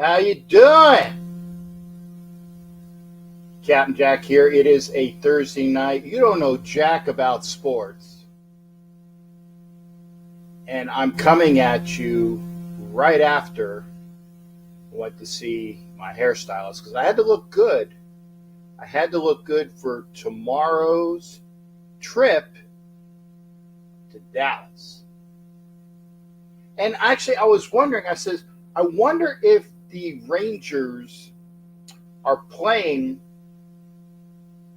How you doing? Captain Jack here. It is a Thursday night. You don't know jack about sports. And I'm coming at you right after I went to see my hairstylist because I had to look good. I had to look good for tomorrow's trip to Dallas. And actually, I was wondering, I wonder if the Rangers are playing,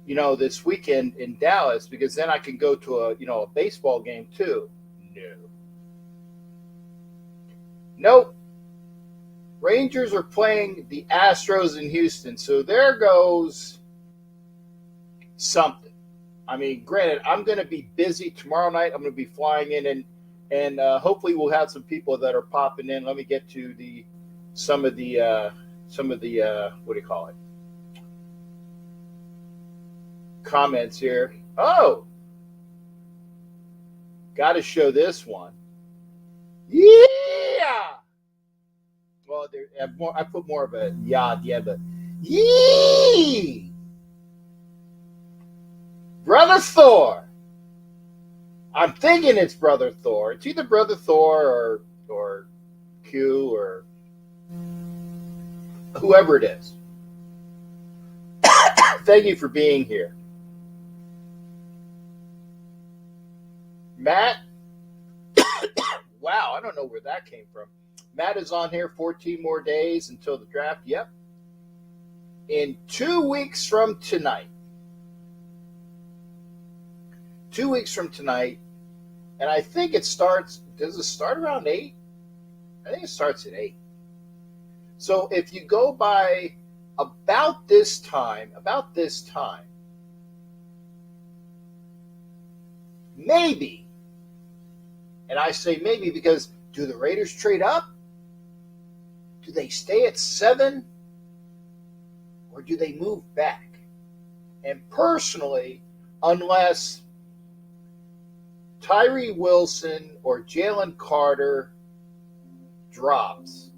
this weekend in Dallas, because then I can go to a baseball game too. Nope. Rangers are playing the Astros in Houston, so there goes something. I mean, granted, I'm going to be busy tomorrow night. I'm going to be flying in, and hopefully we'll have some people that are popping in. Let me get to some of the what do you call it? Comments here. Oh, got to show this one. Yeah. Well, I put more of a yeah, but yee. Brother Thor. I'm thinking it's Brother Thor. It's either Brother Thor or Q or whoever it is. Thank you for being here. Matt, wow, I don't know where that came from. Matt is on here 14 more days until the draft. Yep. In 2 weeks from tonight. 2 weeks from tonight. And I think does it start around 8? I think it starts at 8. So if you go by about this time, maybe, and I say maybe because do the Raiders trade up? Do they stay at 7? Or do they move back? And personally, unless Tyree Wilson or Jalen Carter drops,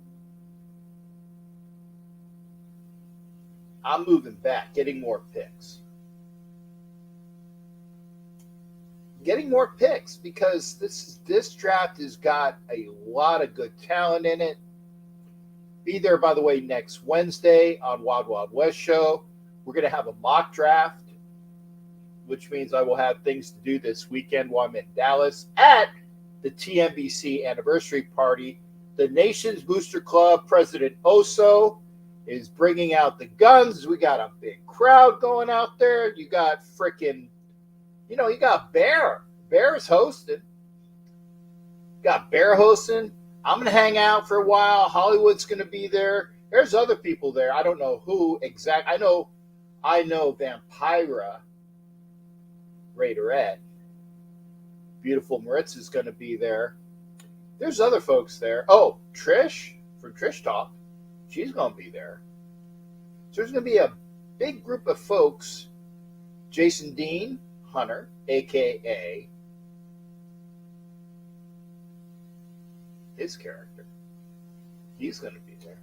I'm moving back, getting more picks. Getting more picks because this draft has got a lot of good talent in it. Be there, by the way, next Wednesday on Wild Wild West Show. We're going to have a mock draft, which means I will have things to do this weekend while I'm in Dallas at the TNBC anniversary party. The Nation's Booster Club President Oso is bringing out the guns. We got a big crowd going out there. You got freaking, you got Bear. Bear's hosting. You got Bear hosting. I'm going to hang out for a while. Hollywood's going to be there. There's other people there. I don't know who exact. I know Vampira Raiderette. Beautiful Maritza's going to be there. There's other folks there. Oh, Trish from Trish Talk. She's going to be there. So there's going to be a big group of folks. Jason Dean Hunter, a.k.a. his character. He's going to be there.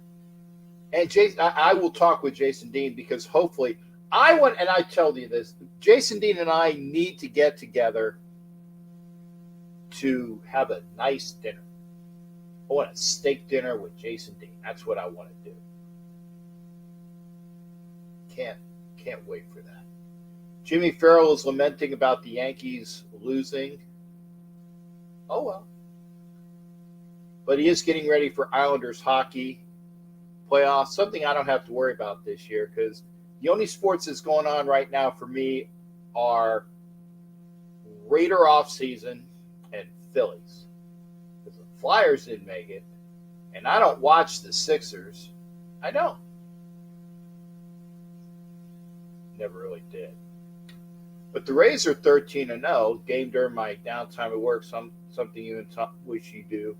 And Jason, I will talk with Jason Dean because hopefully and I tell you this, Jason Dean and I need to get together to have a nice dinner. I want a steak dinner with Jason Dean. That's what I want to do. Can't wait for that. Jimmy Farrell is lamenting about the Yankees losing. Oh, well. But he is getting ready for Islanders hockey playoffs, something I don't have to worry about this year because the only sports that's going on right now for me are Raider offseason and Phillies. Because the Flyers didn't make it, and I don't watch the Sixers. I don't. Never really did. But the Rays are 13-0. Game during my downtime at work, something you wish you do.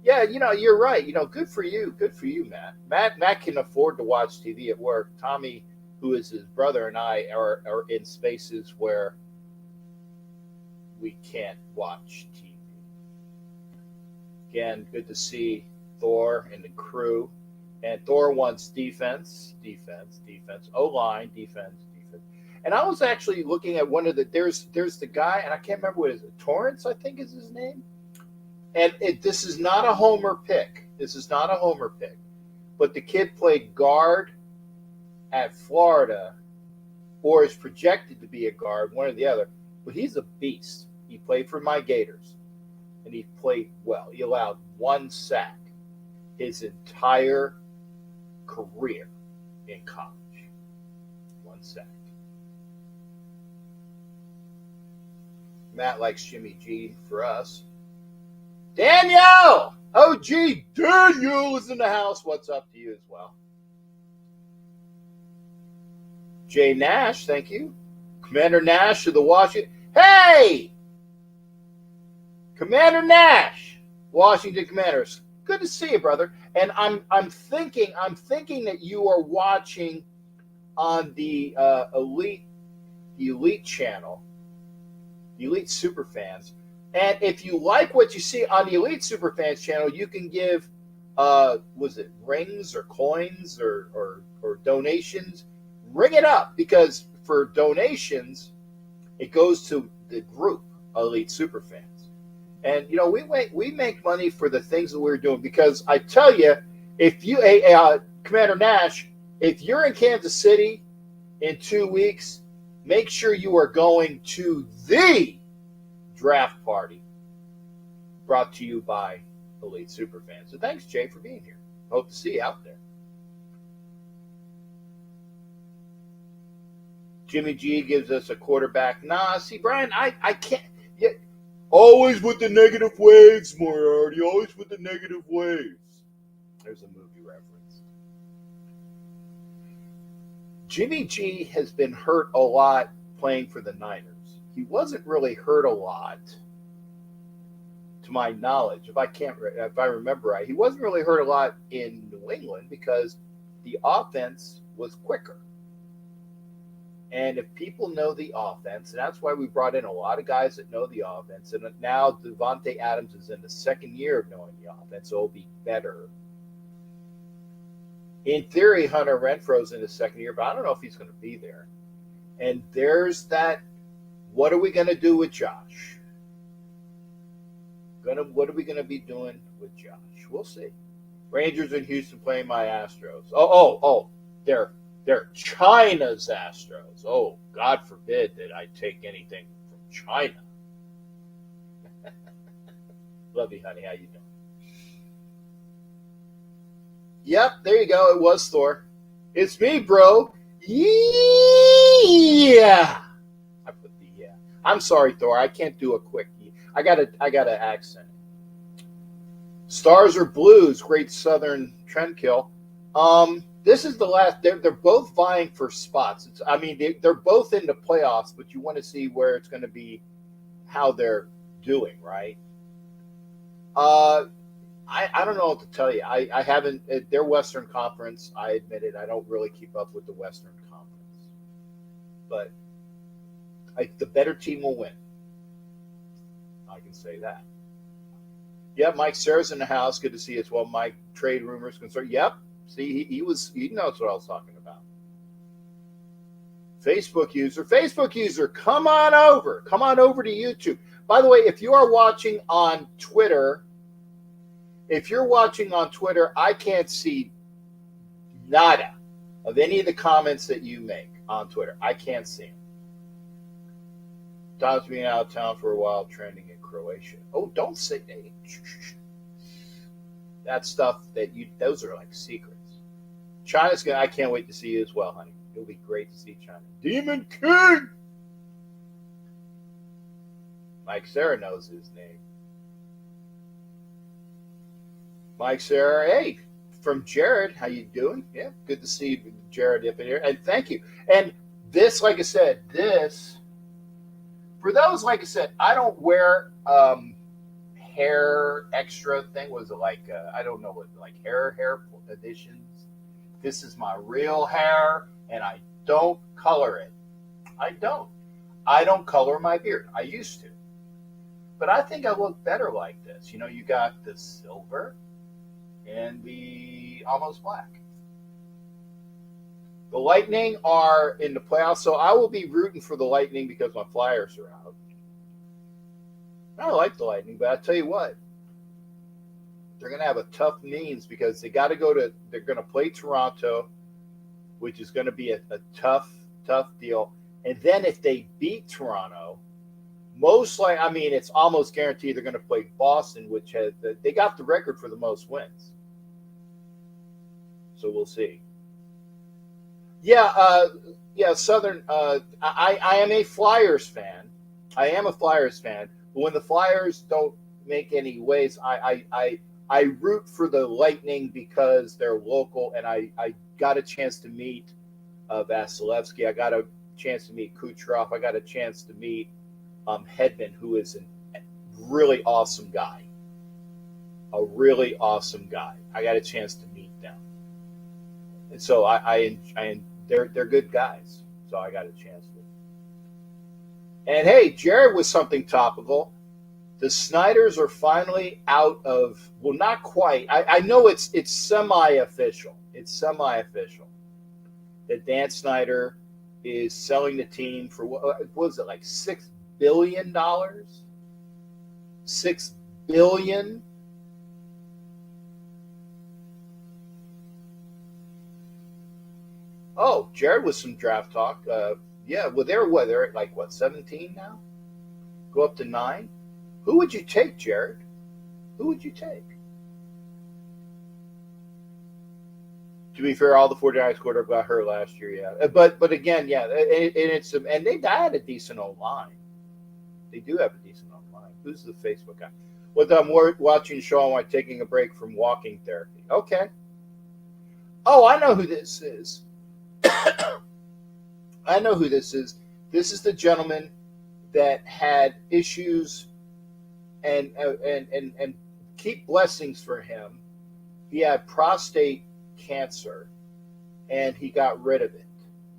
Yeah, you're right. Good for you. Good for you, Matt. Matt can afford to watch TV at work. Tommy, who is his brother, and I are in spaces where we can't watch TV. Again, good to see Thor and the crew. And Thor wants defense, defense, defense, O-line, defense, defense. And I was actually looking at one of the there's the guy, and I can't remember what is it, Torrance, I think is his name. And this is not a homer pick. This is not a homer pick. But the kid played guard at Florida, or is projected to be a guard, one or the other. But he's a beast. He played for my Gators, and he played well. He allowed one sack his entire career in college. One sack. Matt likes Jimmy G for us. Danielle! OG Daniel is in the house. What's up to you as well? Jay Nash, thank you. Commander Nash of the Washington. Hey! Commander Nash, Washington Commanders. Good to see you, brother. And I'm thinking that you are watching on the Elite channel, the Elite Superfans. And if you like what you see on the Elite Superfans channel, you can give was it rings or coins or donations? Ring it up, because for donations, it goes to the group Elite Superfans. And you know, we make money for the things that we're doing, because I tell you, if you Commander Nash, if you're in Kansas City in 2 weeks, make sure you are going to the draft party brought to you by Elite Superfans. So thanks, Jay, for being here. Hope to see you out there. Jimmy G gives us a quarterback. Nah, see, Brian, I can't. Yeah, always with the negative waves, Moriarty. Always with the negative waves. There's a movie reference. Jimmy G has been hurt a lot playing for the Niners. He wasn't really hurt a lot, to my knowledge, if I remember right. He wasn't really hurt a lot in New England because the offense was quicker. And if people know the offense, and that's why we brought in a lot of guys that know the offense, and now Devontae Adams is in the second year of knowing the offense, so it'll be better. In theory, Hunter Renfro's in his second year, but I don't know if he's going to be there. And there's that, what are we going to do with Josh? What are we going to be doing with Josh? We'll see. Rangers in Houston playing my Astros. They're China's Astros. Oh, God forbid that I take anything from China. Love you, honey. How you doing? Yep, there you go. It was Thor. It's me, bro. Yeah. I put the yeah. I'm sorry, Thor. I can't do a quick. I got an accent. Stars or Blues, great Southern trend kill. This is the last. They're both vying for spots. They're both in the playoffs, but you want to see where it's going to be, how they're doing, right? I don't know what to tell you. I haven't. Their Western Conference, I admit it, I don't really keep up with the Western Conference, but the better team will win. I can say that. Yeah, Mike Sarah's in the house. Good to see you as well. Mike, trade rumors concerned. Yep. See, he knows what I was talking about. Facebook user, come on over to YouTube. By the way, if you are watching on Twitter, I can't see nada of any of the comments that you make on Twitter. I can't see them. Tom's being out of town for a while, trending in Croatia. Oh, don't say that. That stuff those are like secrets. China's good. I can't wait to see you as well, honey. It'll be great to see China. Demon King! Mike Sarah knows his name. Mike Sarah, hey, from Jared, how you doing? Yeah, good to see Jared up in here. And thank you. And this, like I said, for those, like I said, I don't wear hair extra thing. Was it like, I don't know what, like hair additions? This is my real hair, and I don't color it. I don't color my beard. I used to. But I think I look better like this. You know, you got the silver and the almost black. The Lightning are in the playoffs, so I will be rooting for the Lightning because my Flyers are out. I like the Lightning, but I tell you what, they're going to have a tough means because they're going to play Toronto, which is going to be a tough deal. And then if they beat Toronto, it's almost guaranteed they're going to play Boston, which they got the record for the most wins. So we'll see. Yeah, Southern. I am a Flyers fan. But when the Flyers don't make any waves, I root for the Lightning because they're local, and I got a chance to meet Vasilevsky. I got a chance to meet Kucherov. I got a chance to meet Hedman, who is a really awesome guy. A really awesome guy. I got a chance to meet them, and so they're good guys. So I got a chance to. And hey, Jared was something topical. The Snyders are finally out of, well, not quite. I know it's semi-official. It's semi-official that Dan Snyder is selling the team for, what was it, like $6 billion? $6 billion? Oh, Jared with some draft talk. Yeah, well, they're at like, 17 now? Go up to 9? Who would you take, Jared? Who would you take? To be fair, all the 49ers quarterbacks got hurt last year, yeah. But again, yeah, and they had a decent O-line. They do have a decent O-line. Who's the Facebook guy? With watching the show while taking a break from walking therapy. Okay. Oh, I know who this is. I know who this is. This is the gentleman that had issues, and keep blessings for him. He had prostate cancer, and he got rid of it.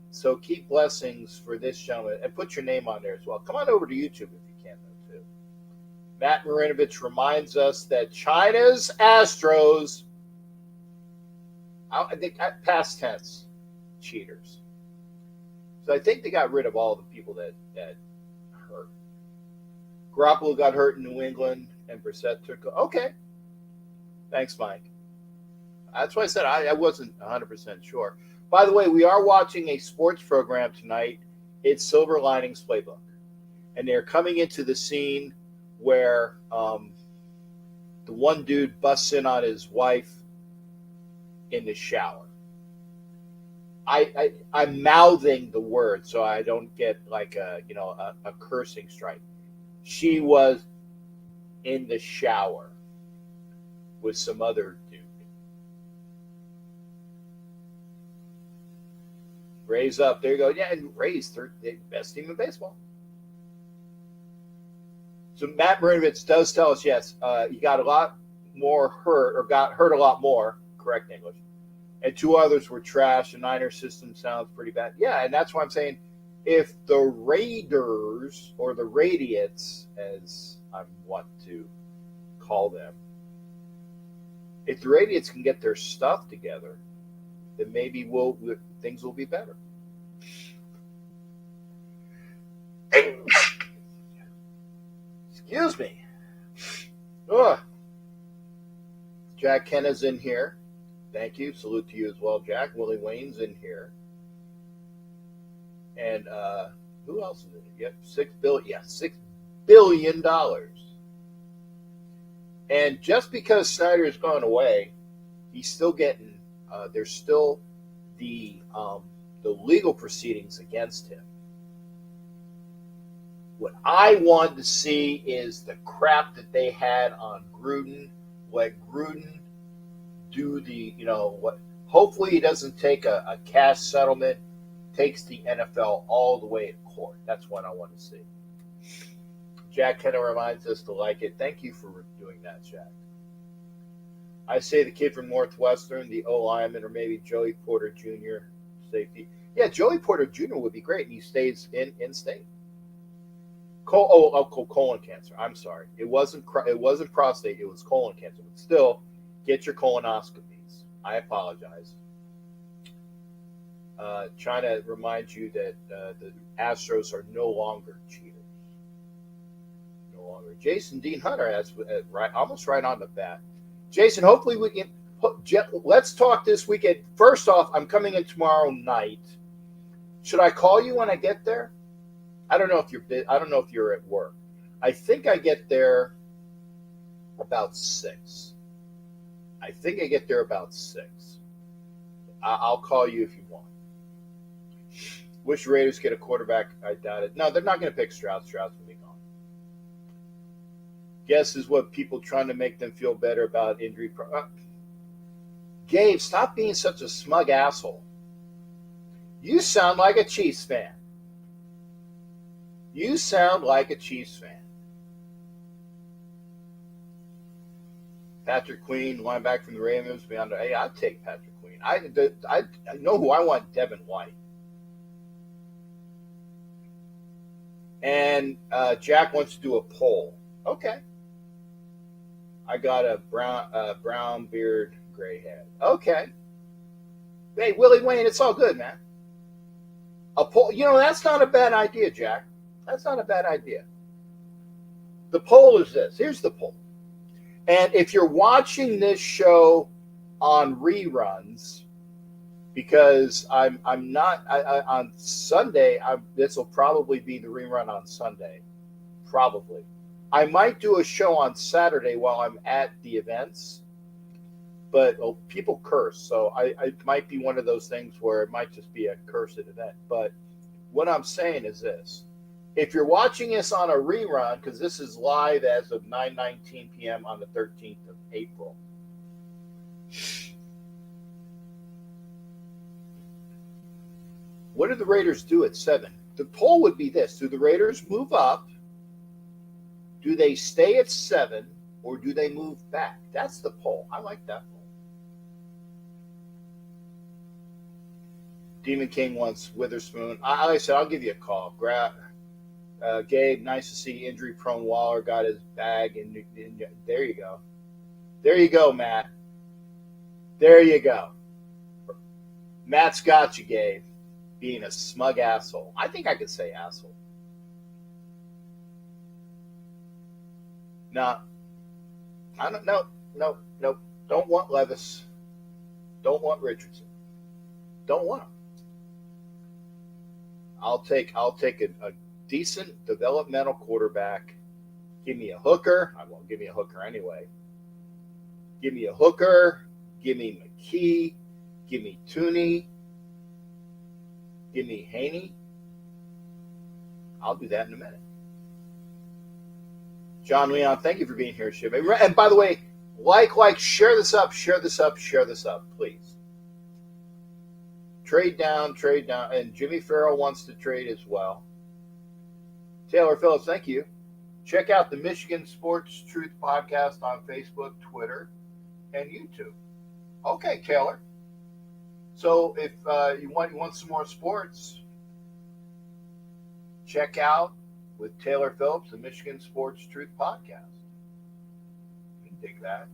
So keep blessings for this gentleman, and put your name on there as well. Come on over to YouTube if you can, though, too. Matt Marinovich reminds us that China's Astros, I think past tense, cheaters. So I think they got rid of all the people that hurt. Garoppolo got hurt in New England, and Brissett took. Okay, thanks, Mike. That's why I said I wasn't 100% sure. By the way, we are watching a sports program tonight. It's Silver Linings Playbook, and they're coming into the scene where the one dude busts in on his wife in the shower. I'm mouthing the word so I don't get like a cursing strike. She was in the shower with some other dude. Rays up. There you go. Yeah, and Rays, the best team in baseball. So Matt Marinovich does tell us, yes, he got a lot more hurt, or got hurt a lot more, correct English, and 2 others were trash. The Niner system sounds pretty bad. Yeah, and that's why I'm saying if the Raiders, or the Radiates, as I want to call them, if the Radiates can get their stuff together, then maybe things will be better. Excuse me. Ugh. Jack Kenna's in here. Thank you. Salute to you as well, Jack. Willie Wayne's in here. And who else is in it? Yep, $6 billion. Yeah, $6 billion. And just because Snyder's gone away, he's still getting. There's still the legal proceedings against him. What I want to see is the crap that they had on Gruden. Let Gruden do what. Hopefully, he doesn't take a cash settlement. Takes the NFL all the way to court. That's what I want to see. Jack Kenna reminds us to like it. Thank you for doing that, Jack. I say the kid from Northwestern, the O-lineman, or maybe Joey Porter Jr. safety. Yeah, Joey Porter Jr. would be great, and he stays in state. Colon cancer. I'm sorry. It wasn't prostate. It was colon cancer. But still, get your colonoscopies. I apologize. Trying to remind you that the Astros are no longer cheaters. No longer. Jason Dean Hunter, that's right, almost right on the bat. Jason, hopefully we can. Let's talk this weekend. First off, I'm coming in tomorrow night. Should I call you when I get there? I don't know if you're at work. I think I get there about 6. I think I get there about 6. I'll call you if you want. Wish Raiders get a quarterback. I doubt it. No, they're not going to pick Stroud. Stroud's going to be gone. Guess is what people trying to make them feel better about injury. Gabe, stop being such a smug asshole. You sound like a Chiefs fan. You sound like a Chiefs fan. Patrick Queen, linebacker from the Ravens. Hey, I'd take Patrick Queen. I know who I want, Devin White. And Jack wants to do a poll. Okay. I got a brown beard, gray head. Okay. Hey, Willie Wayne, it's all good, man. A poll, that's not a bad idea, Jack. That's not a bad idea. The poll is this. Here's the poll. And if you're watching this show on reruns, because I'm not on Sunday, this will probably be the rerun on Sunday, probably. I might do a show on Saturday while I'm at the events, but people curse, so it might be one of those things where it might just be a cursed event. But what I'm saying is this. If you're watching us on a rerun, because this is live as of 9:19 p.m. on the 13th of April, what do the Raiders do at 7? The poll would be this. Do the Raiders move up? Do they stay at 7? Or do they move back? That's the poll. I like that poll. Demon King wants Witherspoon. Like I said, I'll give you a call. Gabe, nice to see injury-prone Waller got his bag. And there you go. There you go, Matt. There you go. Matt's got you, Gabe. Being a smug asshole. I think I could say asshole. No. I don't know. No. Don't want Levis. Don't want Richardson. Don't want him. I'll take a decent developmental quarterback. Give me a hooker. I won't give me a hooker anyway. Give me a hooker. Give me McKee. Give me Tooney. Give me Haney. I'll do that in a minute. John Leon, thank you for being here, Shiv. And by the way, share this up, please. Trade down. And Jimmy Farrell wants to trade as well. Taylor Phillips, thank you. Check out the Michigan Sports Truth Podcast on Facebook, Twitter, and YouTube. Okay, Taylor. So if you want some more sports, check out with Taylor Phillips, the Michigan Sports Truth Podcast. You can dig that.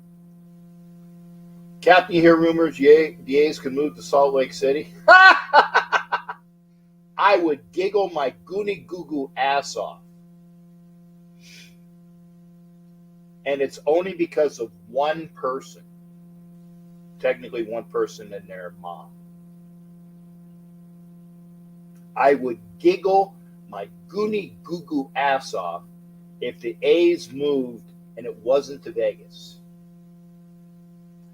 Captain, you hear rumors the A's could move to Salt Lake City? I would giggle my goony goo goo ass off. And it's only because of one person. Technically one person and their mom. I would giggle my goony goo goo ass off if the A's moved and it wasn't to Vegas.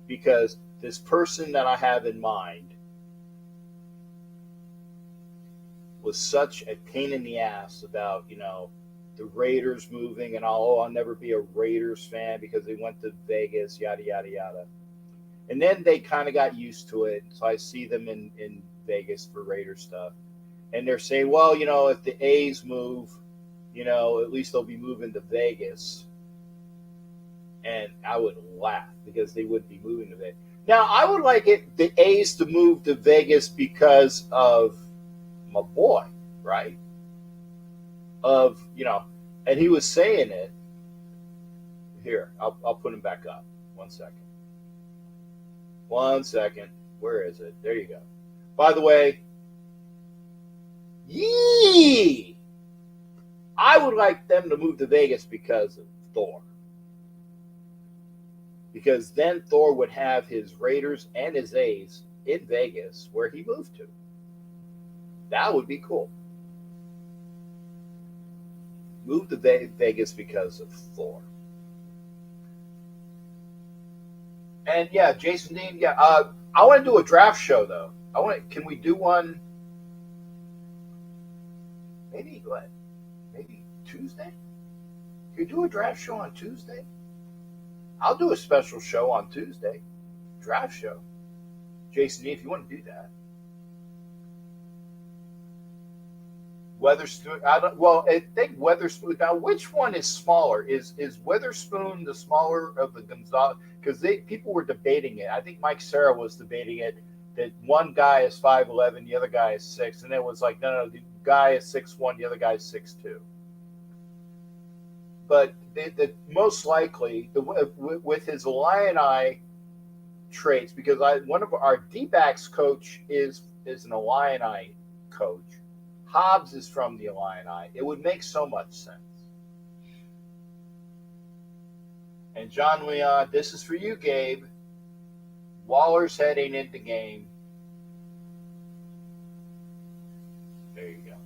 Because this person that I have in mind was such a pain in the ass about, the Raiders moving and I'll never be a Raiders fan because they went to Vegas, yada, yada, yada. And then they kind of got used to it. So I see them in Vegas for Raiders stuff. And they're saying, well, if the A's move, at least they'll be moving to Vegas. And I would laugh because they would be moving to Vegas. Now, I would like the A's to move to Vegas because of my boy, right? And he was saying it. Here, I'll put him back up. 1 second. 1 second. Where is it? There you go. By the way, yee! I would like them to move to Vegas because of Thor. Because then Thor would have his Raiders and his A's in Vegas where he moved to. That would be cool. Move to Vegas because of Thor. And yeah, Jason Dean. Yeah, I want to do a draft show though. Can we do one? Maybe what? Maybe Tuesday. Can you do a draft show on Tuesday? I'll do a special show on Tuesday. Draft show. Jason Dean, if you want to do that. Weatherspoon. I think Weatherspoon. Now, which one is smaller? Is Witherspoon the smaller of the Gonzalez? Because people were debating it. I think Mike Serra was debating it. That one guy is 5'11", the other guy is 6', and it was like, no, the guy is 6'1", the other guy is 6'2". But the most likely with his Illini traits, because one of our D-backs coach is an Illini coach. Hobbs is from the Illini. It would make so much sense. And John Leon, this is for you, Gabe. Waller's heading into game. There you go.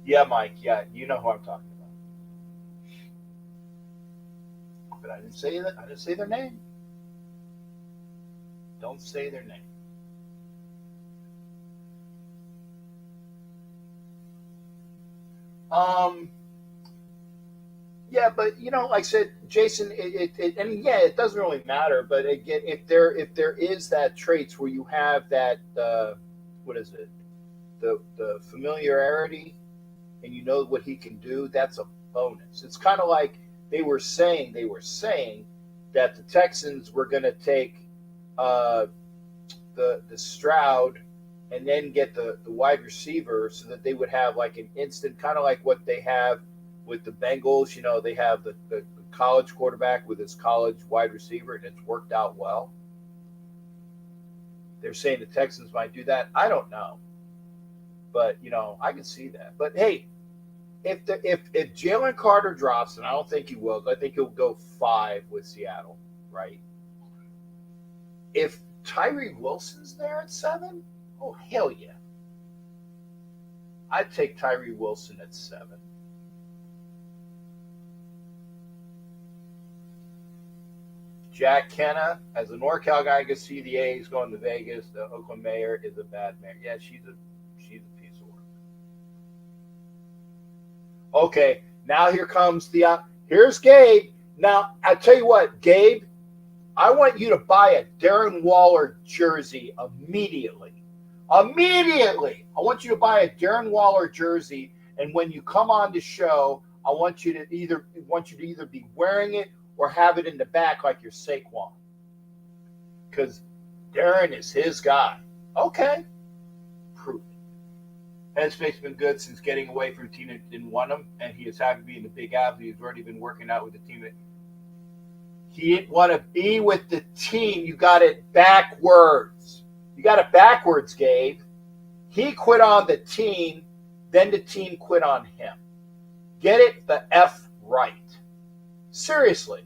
Yeah, Mike. Yeah, you know who I'm talking about. But I didn't say that. I didn't say their name. Don't say their name. Yeah, but like I said, Jason, it doesn't really matter. But again, if there is that traits where you have that, what is it, the familiarity, and you know what he can do, that's a bonus. It's kind of like they were saying that the Texans were going to take the Stroud and then get the wide receiver so that they would have like an instant, kind of like what they have with the Bengals. They have the college quarterback with his college wide receiver, and it's worked out well. They're saying the Texans might do that. I don't know. But, I can see that. But, hey, if Jalen Carter drops, and I don't think he will, I think he'll go 5 with Seattle, right? If Tyree Wilson's there at 7, oh, hell yeah. I'd take Tyree Wilson at 7. Jack Kenna, as a NorCal guy, I can see the A's going to Vegas. The Oakland mayor is a bad mayor. Yeah, she's a piece of work. Okay, now here's Gabe. Now, I tell you what, Gabe, I want you to buy a Darren Waller jersey immediately. Immediately. I want you to buy a Darren Waller jersey, and when you come on the show, I want you to either be wearing it or have it in the back like your Saquon. Because Darren is his guy. Okay. Prove it. Headspace been good since getting away from a team that didn't want him, and he is happy to be in the Big Apple. He's already been working out with the team that he didn't want to be with the team. You got it backwards. You got it backwards, Gabe. He quit on the team, then the team quit on him. Get it the F right. Seriously.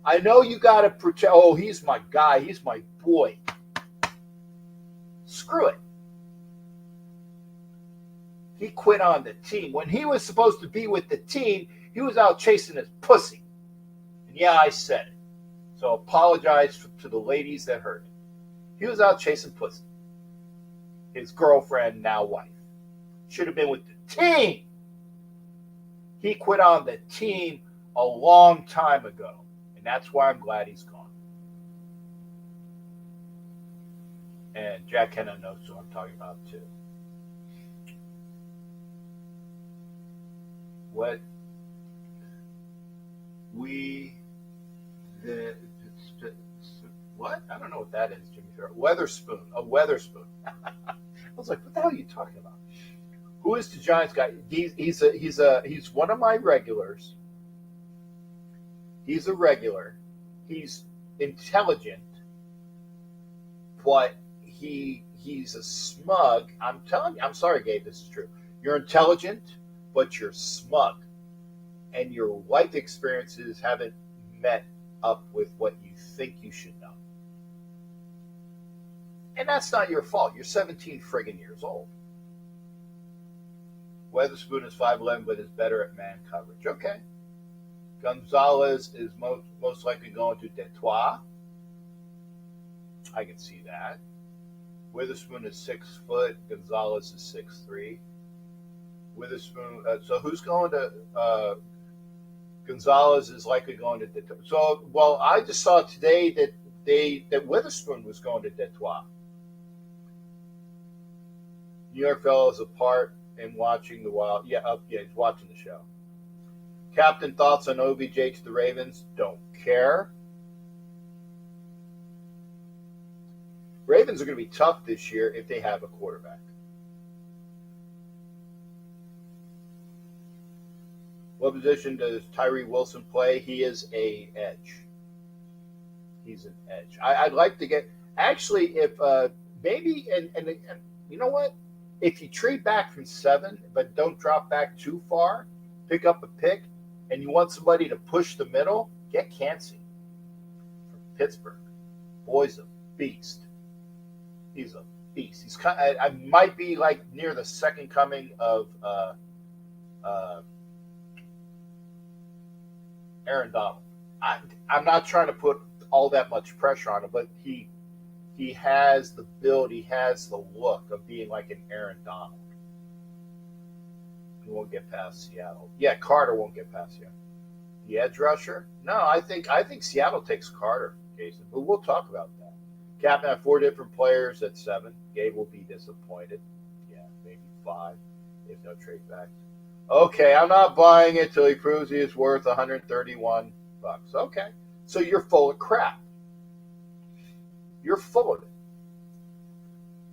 I know you got to protect. Oh, he's my guy. He's my boy. Screw it. He quit on the team. When he was supposed to be with the team, he was out chasing his pussy. And yeah, I said it. So apologize to the ladies that heard it. He was out chasing pussy. His girlfriend, now wife. Should have been with the team. He quit on the team a long time ago. And that's why I'm glad he's gone. And Jack Henna knows who I'm talking about too. What I don't know what that is, Jimmy Farrell. Weatherspoon. A Weatherspoon. I was like, what the hell are you talking about? Who is the Giants guy? He's one of my regulars. He's a regular. He's intelligent, but he's a smug. I'm telling you, I'm sorry, Gabe, this is true. You're intelligent, but you're smug, and your life experiences haven't met up with what you think you should know. And that's not your fault. You're 17 friggin' years old. Weatherspoon is 5'11", but is better at man coverage. Okay. Gonzalez is most likely going to Detroit. I can see that. Witherspoon is 6 foot. Gonzalez is 6'3". Witherspoon. So who's going to? Gonzalez is likely going to Detroit. So, well, I just saw today that Witherspoon was going to Detroit. New York fellow is apart and watching the Wild. Yeah, he's watching the show. Captain, thoughts on OBJ to the Ravens? Don't care. Ravens are going to be tough this year if they have a quarterback. What position does Tyree Wilson play? He is an edge. He's an edge. I'd like to get, actually, if maybe, and you know what? If you trade back from 7, but don't drop back too far, pick up a pick, and you want somebody to push the middle, get Cansey from Pittsburgh. Boy's a beast. He's a beast. He's kind of, I might be like near the second coming of Aaron Donald. I'm not trying to put all that much pressure on him, but he has the build, he has the look of being like an Aaron Donald. He won't get past Seattle. Yeah, Carter won't get past Seattle. The edge rusher? No, I think Seattle takes Carter, Jason, but we'll talk about that. Captain had 4 different players at 7. Gabe will be disappointed. Yeah, maybe 5 if no trade backs. Okay, I'm not buying it till he proves he is worth $131. Okay, so you're full of crap. You're full of it.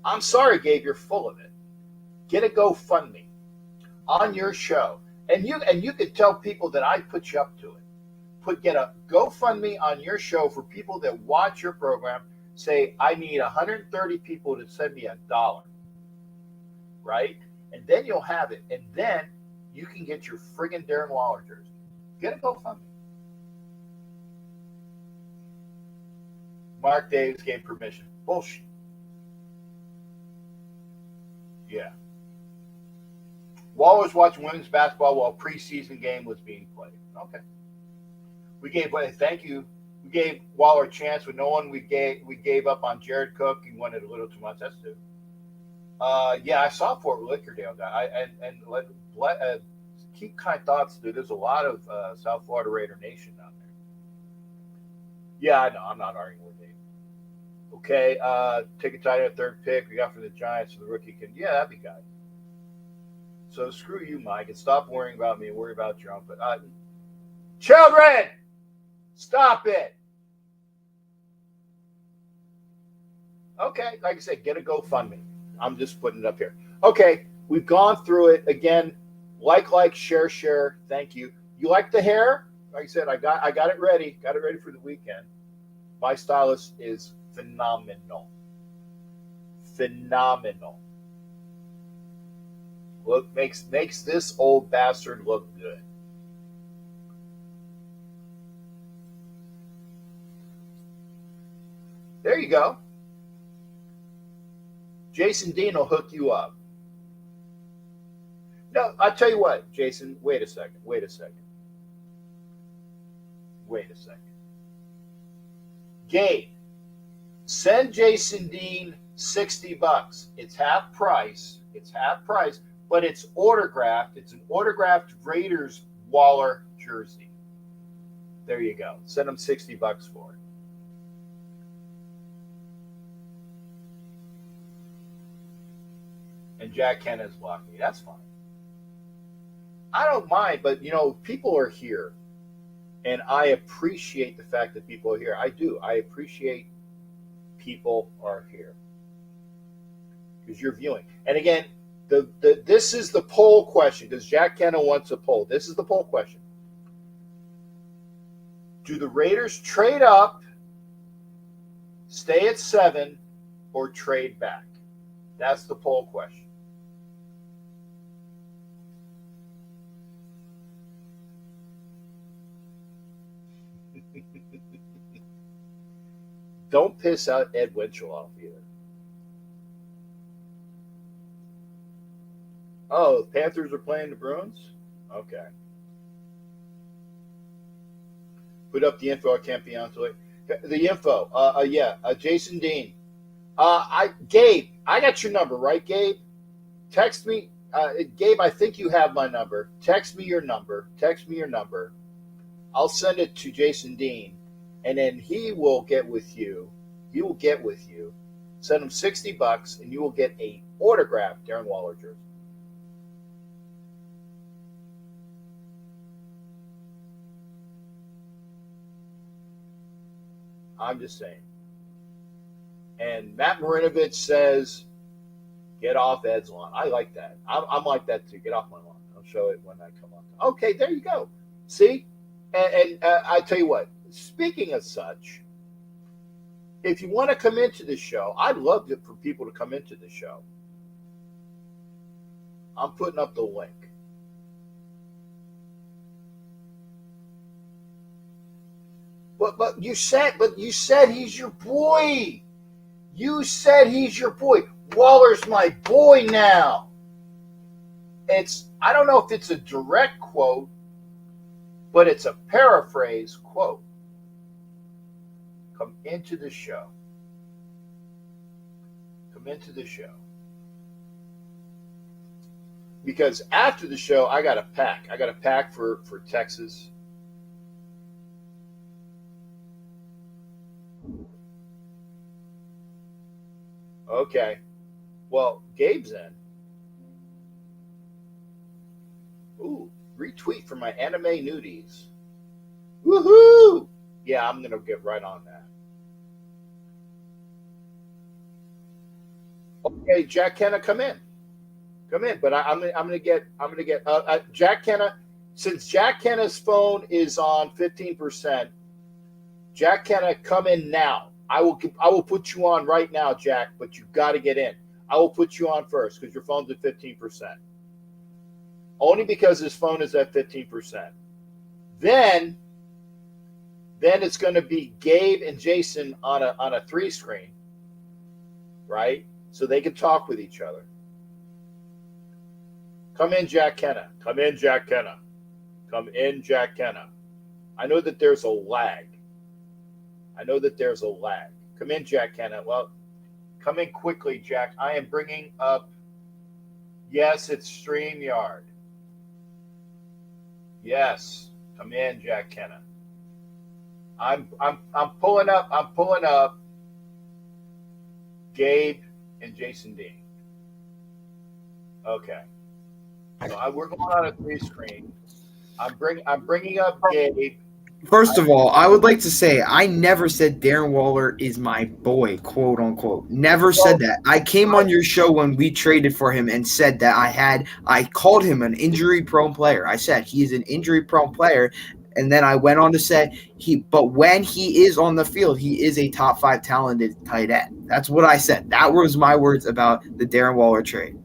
I'm sorry, Gabe, you're full of it. Get a GoFundMe on your show. And you could tell people that I put you up to it. Get a GoFundMe on your show for people that watch your program. Say, I need 130 people to send me $1. Right? And then you'll have it. And then you can get your friggin' Darren Waller jersey. Get a GoFundMe. Mark Davis gave permission. Bullshit. Yeah. Waller's watching women's basketball while preseason game was being played. Okay. We gave Waller a chance with no one. We gave up on Jared Cook. He wanted a little too much. That's it. Yeah, I saw Fort Lickerdale guy. Keep kind thoughts, dude. There's a lot of South Florida Raider Nation down there. Yeah, I know. I'm not arguing with Dave. Okay, take a tight end 3rd pick. We got from the Giants, so the rookie can. Yeah, that'd be good. So screw you, Mike, and stop worrying about me and worry about your own. But children, stop it. Okay, like I said, get a GoFundMe. I'm just putting it up here. Okay, we've gone through it again. Like, share. Thank you. You like the hair? Like I said, I got it ready. Got it ready for the weekend. My stylist is phenomenal. Phenomenal. Look, makes this old bastard look good. There you go. Jason Dean will hook you up. No, I'll tell you what, Jason, wait a second. Gabe, send Jason Dean $60. It's half price, but it's autographed. It's an autographed Raiders Waller jersey. There you go. Send him $60 for it. And Jack Kenna's blocking me. That's fine. I don't mind, but, people are here. And I appreciate the fact that people are here. I do. I appreciate people are here. Because you're viewing. And again, this is the poll question, because Jack Kenna wants a poll. This is the poll question. Do the Raiders trade up stay at 7 or trade back? That's the poll question. Don't piss out Ed Winchell off either. Oh, the Panthers are playing the Bruins? Okay. Put up the info. I can't be on to it. The info. Jason Dean. Gabe, I got your number, right, Gabe? Text me. Gabe, I think you have my number. Text me your number. I'll send it to Jason Dean, and then he will get with you. He will get with you. Send him $60, and you will get a autographed Darren Waller jersey. I'm just saying. And Matt Marinovich says, get off Ed's lawn. I like that. I'm like that too. Get off my lawn. I'll show it when I come on. Okay, there you go. See? And I tell you what, speaking of such, if you want to come into the show, I'd love for people to come into the show. I'm putting up the link. But you said he's your boy. You said he's your boy. Waller's my boy now. I don't know if it's a direct quote, but it's a paraphrase quote. Come into the show. Come into the show. Because after the show, I got a pack. I got a pack for Texas. Okay. Well, Gabe's in. Ooh, retweet for my anime nudies. Woohoo! Yeah, I'm gonna get right on that. Okay, Jack Kenna, come in. But I'm gonna get Jack Kenna. Since Jack Kenna's phone is on 15%, Jack Kenna, come in now. I will put you on right now, Jack, but you got to get in. I will put you on first because your phone's at 15%. Only because his phone is at 15%. Then it's going to be Gabe and Jason on a 3-screen, right? So they can talk with each other. Come in, Jack Kenna. Come in, Jack Kenna. I know that there's a lag. Come in, Jack Kenna. Well, come in quickly, Jack. I am bringing up. Yes, it's StreamYard. Yes, come in, Jack Kenna. I'm pulling up Gabe and Jason Dean. Okay. So we're going on a 3-screen. I'm bringing up Gabe. First of all, I would like to say I never said Darren Waller is my boy, quote unquote. Never said that. I came on your show when we traded for him and said that I called him an injury-prone player. I said he is an injury-prone player, and then I went on to say but when he is on the field, he is a top 5 talented tight end. That's what I said. That was my words about the Darren Waller trade.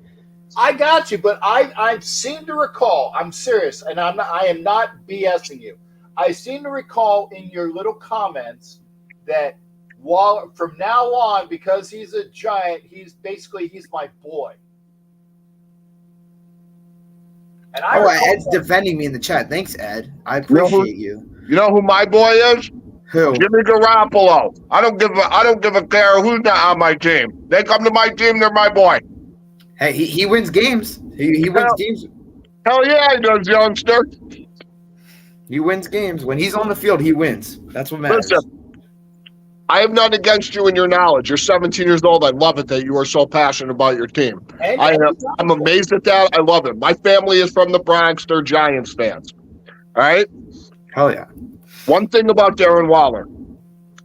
I got you, but I seem to recall. I'm serious, and I am not BSing you. I seem to recall in your little comments that Waller, from now on, because he's a Giant, he's my boy. And Ed's defending me in the chat. Thanks, Ed. I appreciate you. You know who my boy is? Who? Jimmy Garoppolo. I don't give a care who's not on my team. They come to my team, they're my boy. Hey, he wins games. He wins games. Hell yeah, he does, youngster. He wins games. When he's on the field, he wins. That's what matters. Listen, I have nothing against you and your knowledge. You're 17 years old. I love it that you are so passionate about your team. I'm amazed at that. I love it. My family is from the Bronx. They're Giants fans. All right? Hell yeah. One thing about Darren Waller,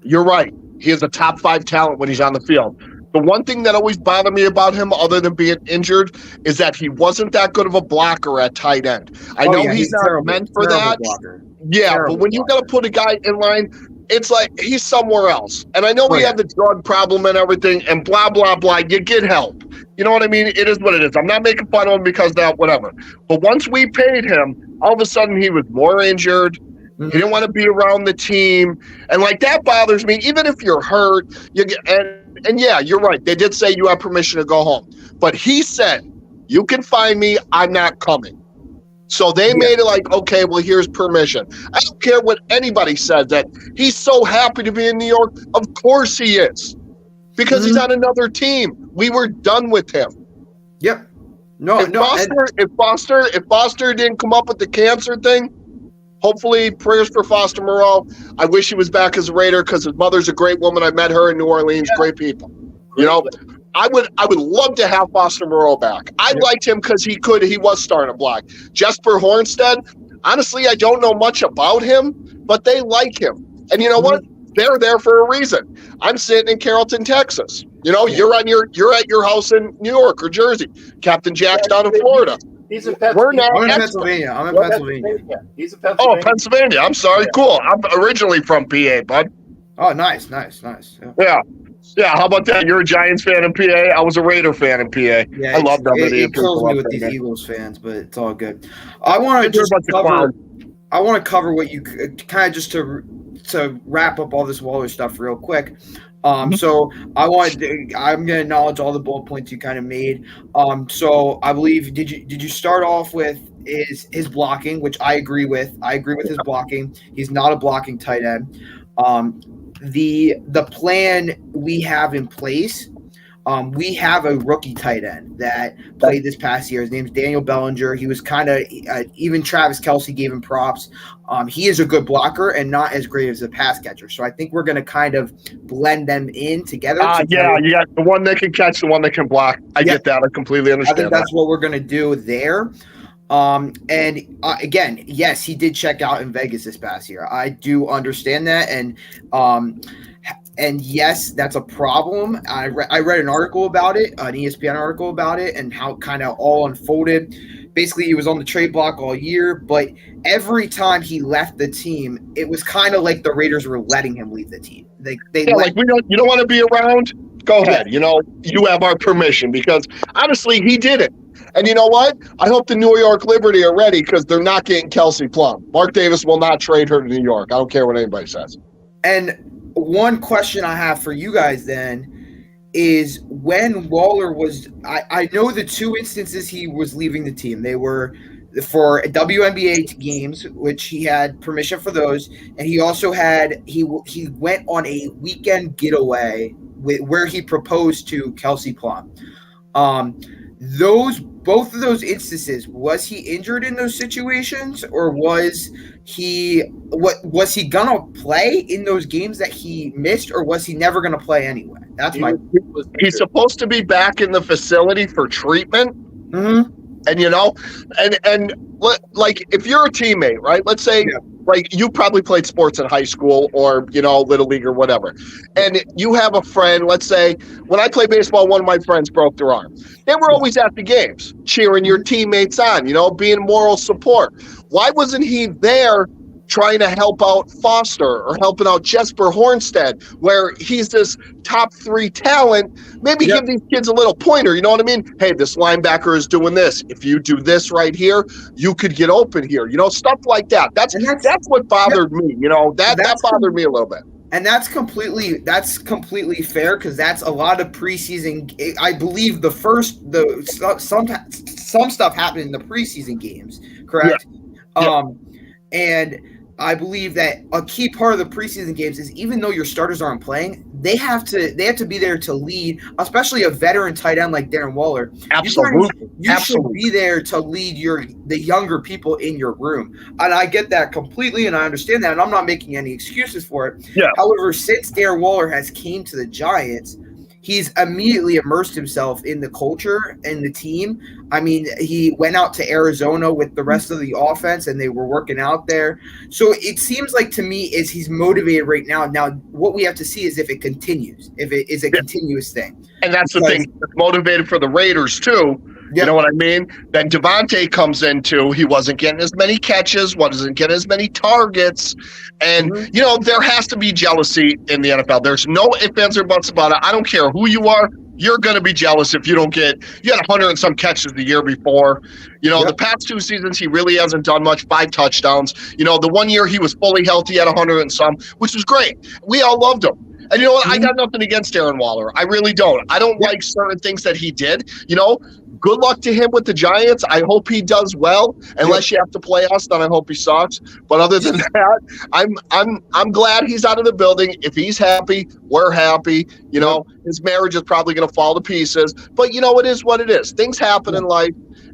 you're right. He is a top 5 talent when he's on the field. The one thing that always bothered me about him, other than being injured, is that he wasn't that good of a blocker at tight end. I know he's not meant for that. Blocker. Yeah, but when you got to put a guy in line, it's like he's somewhere else. And I know we have the drug problem and everything and blah, blah, blah. You get help. You know what I mean? It is what it is. I'm not making fun of him because of that, whatever. But once we paid him, all of a sudden he was more injured. He didn't want to be around the team. And like that bothers me. Even if you're hurt, you get and yeah, you're right. They did say you have permission to go home. But he said, you can find me, I'm not coming. So they made it like, okay, well, here's permission. I don't care what anybody says that he's so happy to be in New York. Of course he is. Because he's on another team. We were done with him. Yep. If Foster didn't come up with the cancer thing, hopefully prayers for Foster Moreau. I wish he was back as a Raider because his mother's a great woman. I met her in New Orleans. Great people. You know, I would love to have Foster Moreau back. I liked him because he was starting to block. Jesper Hornstead, honestly, I don't know much about him, but they like him. And you know what? They're there for a reason. I'm sitting in Carrollton, Texas. You know, you're at your house in New York or Jersey. Captain Jack's down in Florida. He's in Pennsylvania. I'm in Pennsylvania. He's in Pennsylvania. Oh, Pennsylvania. I'm sorry. Yeah. Cool. I'm originally from PA, bud. Oh, nice. Yeah. Yeah, how about that? You're a Giants fan in PA. I was a Raider fan in PA. Yeah, I love that. It kills me with these Eagles fans, but it's all good. I want to cover what you kind of just to wrap up all this Waller stuff real quick. So I'm going to acknowledge all the bullet points you kind of made. So I believe did you start off with his blocking, which I agree with. I agree with his blocking. He's not a blocking tight end. The plan we have in place, we have a rookie tight end that played this past year. His name's Daniel Bellinger. He was kind of even Travis Kelce gave him props. He is a good blocker and not as great as a pass catcher. So I think we're going to kind of blend them in together. Yeah, you got the one that can catch, the one that can block. I get that. I completely understand. I think that's what we're going to do there. Again, yes, he did check out in Vegas this past year. I do understand that. And yes, that's a problem. I read an article about it, an ESPN article about it, and how it kind of all unfolded. Basically, he was on the trade block all year, but every time he left the team, it was kind of like the Raiders were letting him leave the team. You don't want to be around? Go ahead. You know, you have our permission because honestly, he did it. And you know what? I hope the New York Liberty are ready because they're not getting Kelsey Plum. Mark Davis will not trade her to New York. I don't care what anybody says. And one question I have for you guys then is when Waller was – I know the two instances he was leaving the team. They were for WNBA games, which he had permission for those, and he also had he went on a weekend getaway where he proposed to Kelsey Plum. Both of those instances, was he injured in those situations, or was he gonna play in those games that he missed, or was he never gonna play anyway? He's supposed to be back in the facility for treatment. Mm-hmm. And you know, and like if you're a teammate, right? Let's say like you probably played sports in high school or, you know, little league or whatever. And you have a friend, let's say when I played baseball, one of my friends broke their arm. They were always at the games cheering your teammates on, you know, being moral support. Why wasn't he there trying to help out Foster or helping out Jesper Hornstead, where he's this top 3 talent? Maybe give these kids a little pointer, you know what I mean? Hey, this linebacker is doing this. If you do this right here, you could get open here. You know, stuff like that. That's what bothered me. You know, that bothered me a little bit. And that's completely fair because that's a lot of preseason. I believe some stuff happened in the preseason games, correct? Yeah. And I believe that a key part of the preseason games is even though your starters aren't playing, they have to be there to lead, especially a veteran tight end like Darren Waller. Absolutely. You should be there to lead the younger people in your room. And I get that completely, and I understand that, and I'm not making any excuses for it. Yeah. However, since Darren Waller has came to the Giants, he's immediately immersed himself in the culture and the team. I mean, he went out to Arizona with the rest of the offense, and they were working out there. So it seems like to me is he's motivated right now. Now, what we have to see is if it continues, if it is a continuous thing. And that's the thing. He's motivated for the Raiders, too, You know what I mean? Then Devontae comes into, he wasn't getting as many catches, wasn't getting as many targets. And, you know, there has to be jealousy in the NFL. There's no ifs, ands, or buts about it. I don't care who you are. You're going to be jealous if you don't get – you had 100 and some catches the year before. You know, the past 2 seasons, he really hasn't done much, 5 touchdowns. You know, the 1 year he was fully healthy at 100 and some, which was great. We all loved him. And you know what? I got nothing against Darren Waller. I really don't. I don't like certain things that he did. You know, good luck to him with the Giants. I hope he does well. Unless you have to play us, then I hope he sucks. But other than that, I'm glad he's out of the building. If he's happy, we're happy. You know, his marriage is probably going to fall to pieces. But you know, it is what it is. Things happen in life.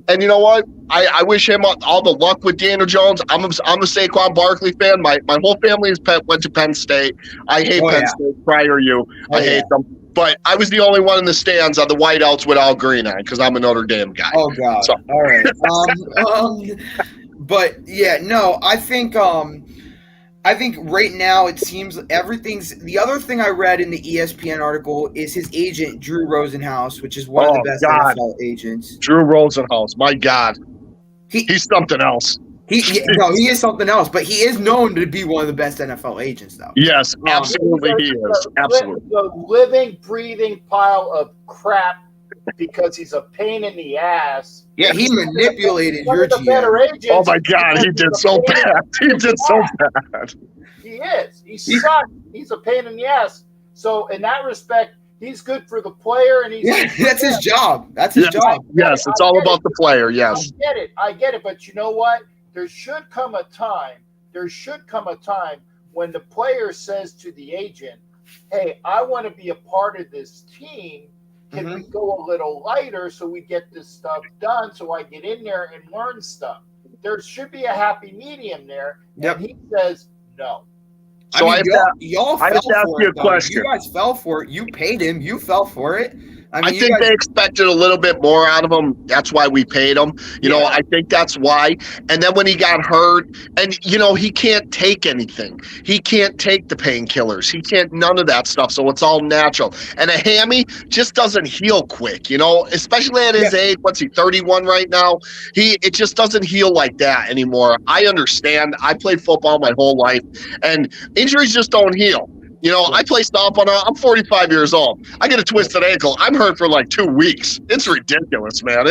And you know what? I wish him all the luck with Daniel Jones. I'm a Saquon Barkley fan. My whole family went to Penn State. I hate Penn State. Prior you, I hate them. But I was the only one in the stands on the whiteouts with all green on because I'm a Notre Dame guy. Oh God! So. All right. But yeah, no, I think right now it seems everything's. The other thing I read in the ESPN article is his agent Drew Rosenhaus, which is one of the best NFL agents. Drew Rosenhaus, my God, he's something else. He is something else, but he is known to be one of the best NFL agents, though. Yes, absolutely, he is. Absolutely, the living, breathing pile of crap because he's a pain in the ass. Yeah, he manipulated your GM. Oh my God, he did so bad. He did so bad. He is. He sucks. He's a pain in the ass. So in that respect, he's good for the player, and that's his job. That's his job. Yes, it's all about the player. Yes, I get it. But you know what? There should come a time when the player says to the agent, "Hey, I want to be a part of this team. Can we go a little lighter so we get this stuff done so I get in there and learn stuff?" There should be a happy medium there. And he says no. So y'all fell for it. You guys fell for it. You paid him. You fell for it. I think they expected a little bit more out of him. That's why we paid him. You know, I think that's why. And then when he got hurt, and, you know, he can't take anything. He can't take the painkillers. He can't, none of that stuff. So it's all natural. And a hammy just doesn't heal quick, you know, especially at his age. What's he, 31 right now? It just doesn't heal like that anymore. I understand. I played football my whole life, and injuries just don't heal. You know, I play softball now. I'm 45 years old. I get a twisted ankle. I'm hurt for like 2 weeks. It's ridiculous, man.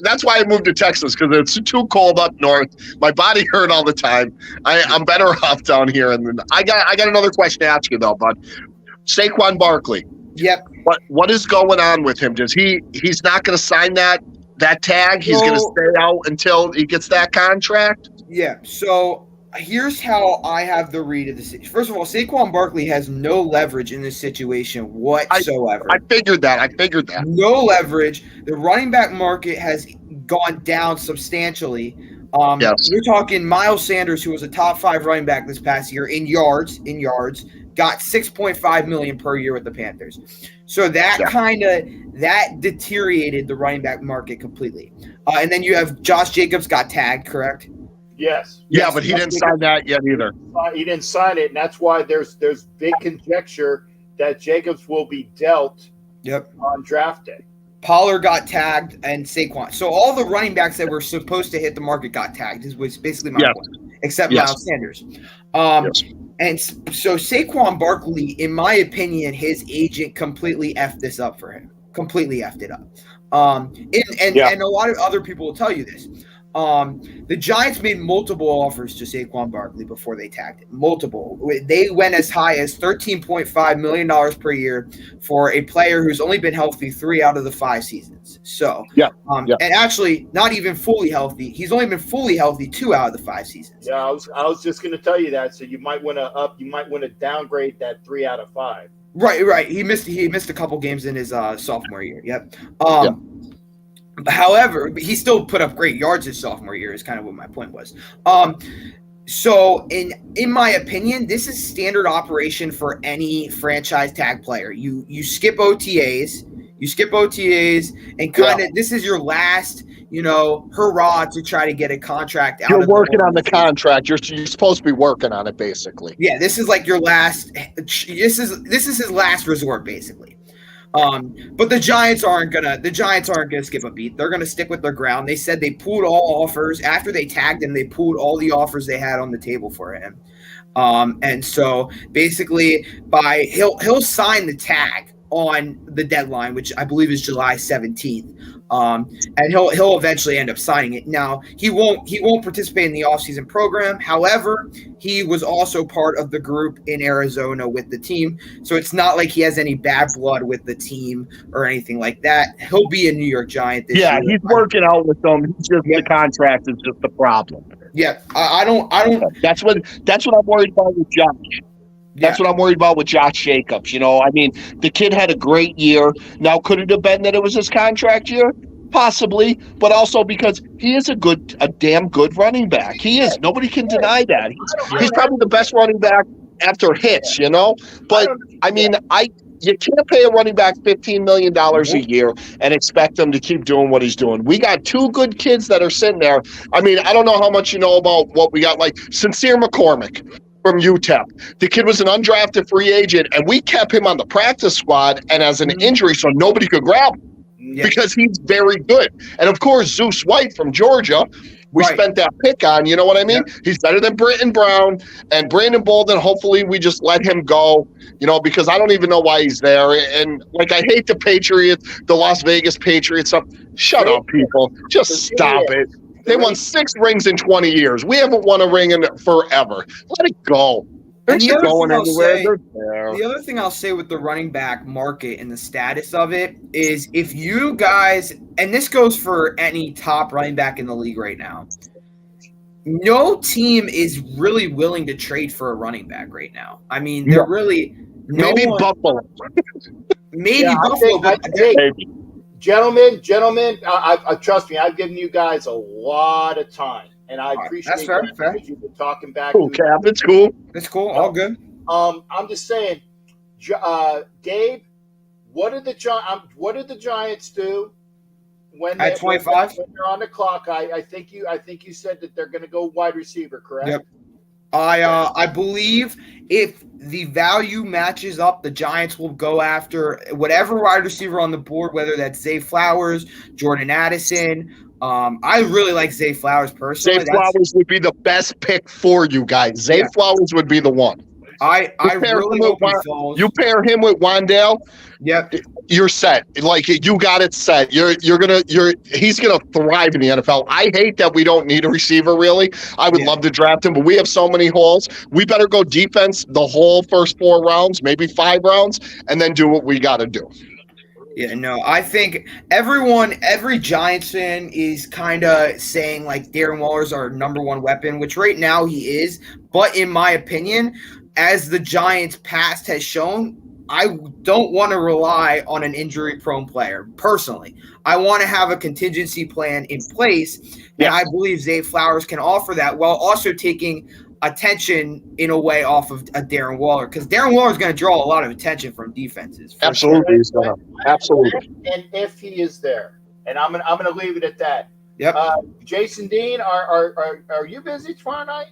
That's why I moved to Texas, because it's too cold up north. My body hurt all the time. I'm better off down here. And I got another question to ask you, though, bud. Saquon Barkley. Yep. What is going on with him? He's not going to sign that tag? He's going to stay out until he gets that contract? Yeah. So here's how I have the read of the situation. First of all, Saquon Barkley has no leverage in this situation whatsoever. I figured that. No leverage. The running back market has gone down substantially. You're talking Miles Sanders, who was a top 5 running back this past year in yards, got $6.5 million per year with the Panthers. So that deteriorated the running back market completely. And then you have Josh Jacobs got tagged, correct? Yes. Yeah, but he didn't sign that yet either. He didn't sign it, and that's why there's big conjecture that Jacobs will be dealt on draft day. Pollard got tagged and Saquon. So all the running backs that were supposed to hit the market got tagged, was basically my point, except Miles Sanders. And so Saquon Barkley, in my opinion, his agent completely effed this up for him. Completely effed it up. And a lot of other people will tell you this. The Giants made multiple offers to Saquon Barkley before they tagged him. Multiple. They went as high as $13.5 million per year for a player who's only been healthy 3 out of the 5 seasons. So, and actually not even fully healthy. He's only been fully healthy 2 out of the 5 seasons. Yeah, I was just going to tell you that. So you might want to downgrade that 3 out of 5. Right. He missed a couple games in his sophomore year. However, he still put up great yards his sophomore year is kind of what my point was. So in my opinion, this is standard operation for any franchise tag player. You skip OTAs, and kind of this is your last, hurrah to try to get a contract out. You're working on the contract. You're supposed to be working on it, basically. Yeah, this is like your last. This is his last resort, basically. But the Giants aren't gonna skip a beat. They're gonna stick with their ground. They said they pulled all offers after they tagged him. They pulled all the offers they had on the table for him. And so basically he'll sign the tag on the deadline, which I believe is July 17th. And he'll eventually end up signing it. Now he won't participate in the offseason program. However, he was also part of the group in Arizona with the team. So it's not like he has any bad blood with the team or anything like that. He'll be a New York Giant this year. He's working out with them. He's just the contract is just the problem. Yeah, I don't. That's what I'm worried about with Josh. That's what I'm worried about with Josh Jacobs. I mean, the kid had a great year. Now, could it have been that it was his contract year? Possibly, but also because he is a damn good running back. He is. Nobody can deny that. He's probably the best running back after Hitch, But, I mean, you can't pay a running back $15 million a year and expect him to keep doing what he's doing. We got two good kids that are sitting there. I mean, I don't know how much you know about what we got, like Sincere McCormick from UTEP. The kid was an undrafted free agent, and we kept him on the practice squad and as an injury so nobody could grab him because he's very good. And, of course, Zeus White from Georgia, we spent that pick on, you know what I mean? Yeah. He's better than Britton Brown and Brandon Bolden. Hopefully we just let him go, because I don't even know why he's there. And, I hate the Patriots, the Las Vegas Patriots. Shut up, people. Just stop it. They won 6 rings in 20 years. We haven't won a ring in forever. Let it go. They're not going anywhere. The other thing I'll say with the running back market and the status of it is if you guys, and this goes for any top running back in the league right now, no team is really willing to trade for a running back right now. I mean, they're really maybe Buffalo. Maybe Buffalo. Gentlemen, trust me, I've given you guys a lot of time, and I appreciate that because you've been talking back. Cool, Cap. It's cool. It's cool. All good. I'm just saying, Gabe, what did the Giants do when at 25 when they're on the clock? I think you said that they're going to go wide receiver, correct? Yep. I believe if the value matches up, the Giants will go after whatever wide receiver on the board, whether that's Zay Flowers, Jordan Addison. I really like Zay Flowers personally. Zay Flowers would be the best pick for you guys. Zay Flowers would be the one. I really hope he falls. You pair him with Wan'Dale. Yep. You're set. You got it set. He's gonna thrive in the NFL. I hate that we don't need a receiver really. I would love to draft him, but we have so many holes. We better go defense the whole first 4 rounds, maybe 5 rounds, and then do what we gotta do. Yeah, no, I think every Giants fan is kind of saying Darren Waller's our number 1 weapon, which right now he is. But in my opinion, as the Giants' past has shown, I don't want to rely on an injury-prone player, personally. I want to have a contingency plan in place, and I believe Zay Flowers can offer that while also taking attention in a way off of a Darren Waller, because Darren Waller is going to draw a lot of attention from defenses. Absolutely. Sure. Absolutely. And if he is there, and I'm gonna leave it at that. Yep. Jason Dean, are you busy tomorrow night?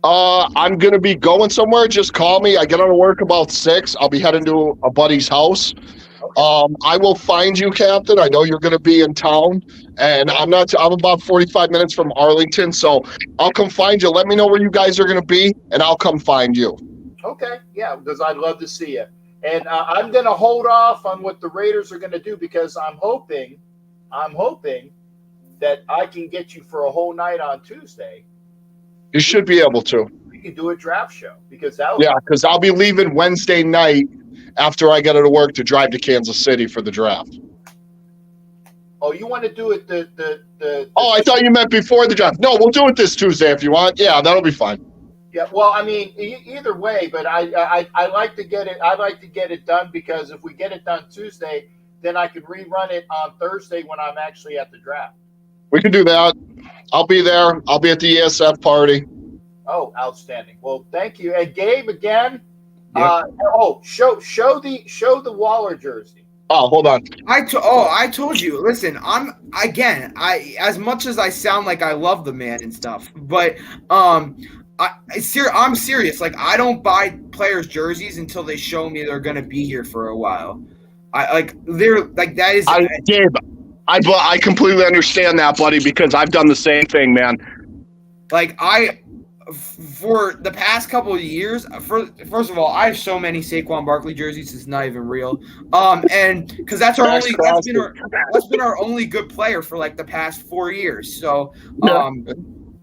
I'm going to be going somewhere. Just call me. I get out of work about 6. I'll be heading to a buddy's house. Okay. I will find you, Captain. I know you're going to be in town, and I'm about 45 minutes from Arlington, so I'll come find you. Let me know where you guys are going to be, and I'll come find you. Okay. Yeah, because I'd love to see you. And I'm going to hold off on what the Raiders are going to do because I'm hoping that I can get you for a whole night on Tuesday. You should be able to. We can do a draft show because because I'll be leaving Wednesday night after I get out of work to drive to Kansas City for the draft. Oh, you want to do it I thought you meant before the draft. No, we'll do it this Tuesday if you want. Yeah, that'll be fine. Yeah, well, I mean, either way, but I like to get it. I like to get it done because if we get it done Tuesday, then I can rerun it on Thursday when I'm actually at the draft. We can do that. I'll be there. I'll be at the ASF party. Oh, outstanding. Well, thank you. And Gabe, again, Yep. Show the Waller jersey. Oh, hold on. I told you. Listen, as much as I sound like I love the man and stuff, but I'm serious. I don't buy players' jerseys until they show me they're going to be here for a while. That is. Gabe, I completely understand that, buddy, because I've done the same thing, man. For the past couple of years, first of all, I have so many Saquon Barkley jerseys, it's not even real. And because that's been our only good player for like the past 4 years. So,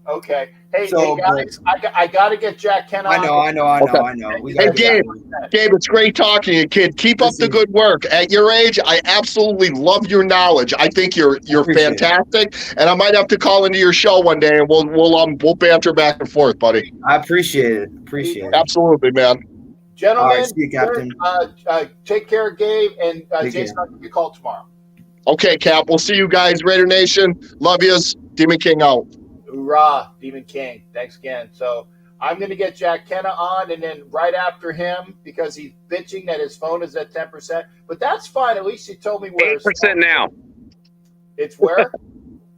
okay. Hey guys, I got to get Jack Kent on. I know. Hey, Gabe, it's great talking to you, kid. Keep up the good work. At your age, I absolutely love your knowledge. I think you're fantastic, and I might have to call into your show one day, and we'll banter back and forth, buddy. I appreciate it. Absolutely, man. Gentlemen, right, see you, Captain. Take care, Gabe, and Jason, I'll give you a call tomorrow. Okay, Cap. We'll see you guys, Raider Nation. Love yous. Demon King out. Hoorah, Demon King. Thanks again. So I'm going to get Jack Kenna on, and then right after him, because he's bitching that his phone is at 10%. But that's fine. At least he told me where 8% now. It's where?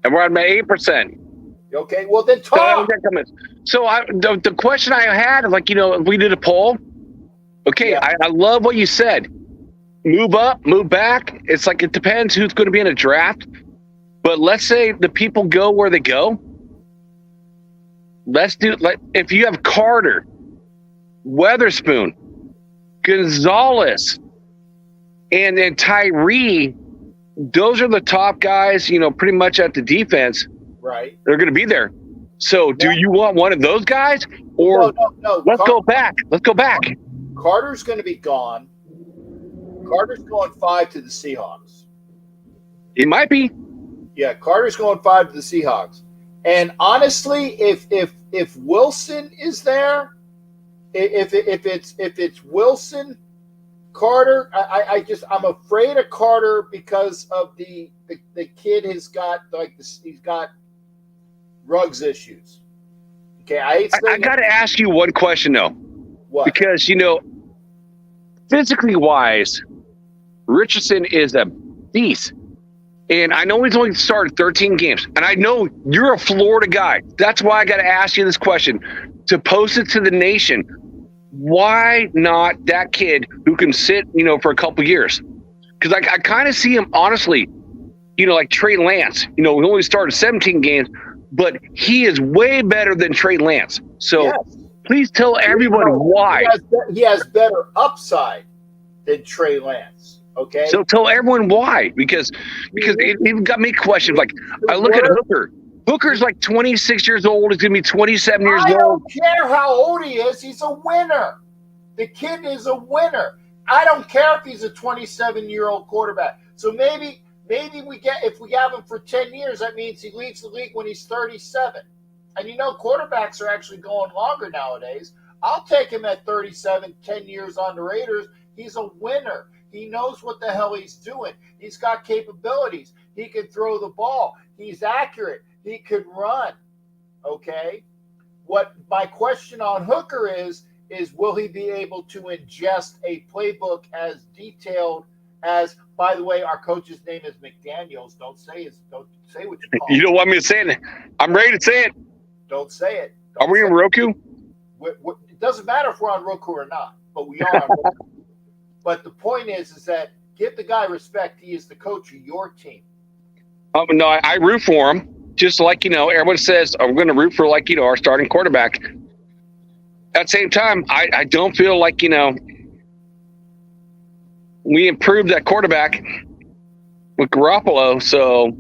And we're at 8%. Okay, well then talk. So the question I had, we did a poll. Okay, yeah. I love what you said. Move up, move back. It's like it depends who's going to be in a draft. But let's say the people go where they go. Let's do if you have Carter, Weatherspoon, Gonzalez, and then Tyree, those are the top guys, pretty much at the defense. Right. They're going to be there. So do you want one of those guys? Or no. Let's go back. Carter's going to be gone. Carter's going 5 to the Seahawks. He might be. Yeah, Carter's going 5 to the Seahawks. And honestly, if Wilson is there, if it's Wilson, Carter, I'm afraid of Carter because of the kid has got he's got Ruggs issues. Okay, I got to ask you one question though. What? Because physically wise, Richardson is a beast. And I know he's only started 13 games. And I know you're a Florida guy. That's why I got to ask you this question. To post it to the nation, why not that kid who can sit, for a couple years? Because I kind of see him, honestly, like Trey Lance. We only started 17 games, but he is way better than Trey Lance. So please tell everybody why. He has better upside than Trey Lance. Okay. So tell everyone why, because it got me questions. Like I look at Hooker. Hooker's like 26 years old. He's gonna be 27 years old. I don't care how old he is. He's a winner. The kid is a winner. I don't care if he's a 27-year-old quarterback. So maybe if we have him for 10 years, that means he leaves the league when he's 37. And quarterbacks are actually going longer nowadays. I'll take him at 37, 10 years on the Raiders. He's a winner. He knows what the hell he's doing. He's got capabilities. He can throw the ball. He's accurate. He could run. Okay? What my question on Hooker is will he be able to ingest a playbook as detailed as, by the way, our coach's name is McDaniels. Don't say what you call You don't want me to say it. I'm ready to say it. Don't say it. Are we on Roku? It doesn't matter if we're on Roku or not, but we are on Roku. But the point is that give the guy respect. He is the coach of your team. No, I root for him. Just like, everyone says, I'm going to root for, our starting quarterback. At the same time, I don't feel like, we improved that quarterback with Garoppolo. So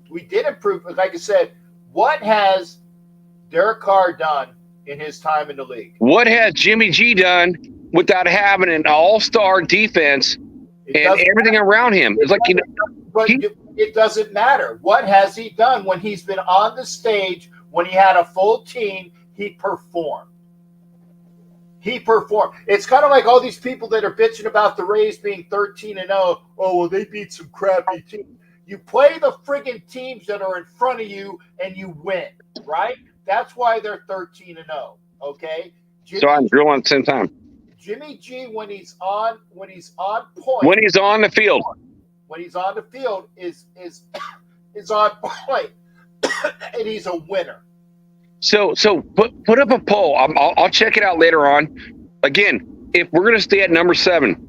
we did improve. Like I said, what has Derek Carr done in his time in the league? What has Jimmy G done without having an all-star defense and everything around him? It's like, but it doesn't matter. What has he done when he's been on the stage, when he had a full team? He performed. It's kind of like all these people that are bitching about the Rays being 13-0. Oh, well, they beat some crappy teams. You play the friggin' teams that are in front of you and you win, right? That's why they're 13-0. Okay. So I'm drilling at the same time. Jimmy G, when he's on point, when he's on the field, is on point, and he's a winner. So put up a poll. I'll check it out later on. Again, if we're going to stay at number 7,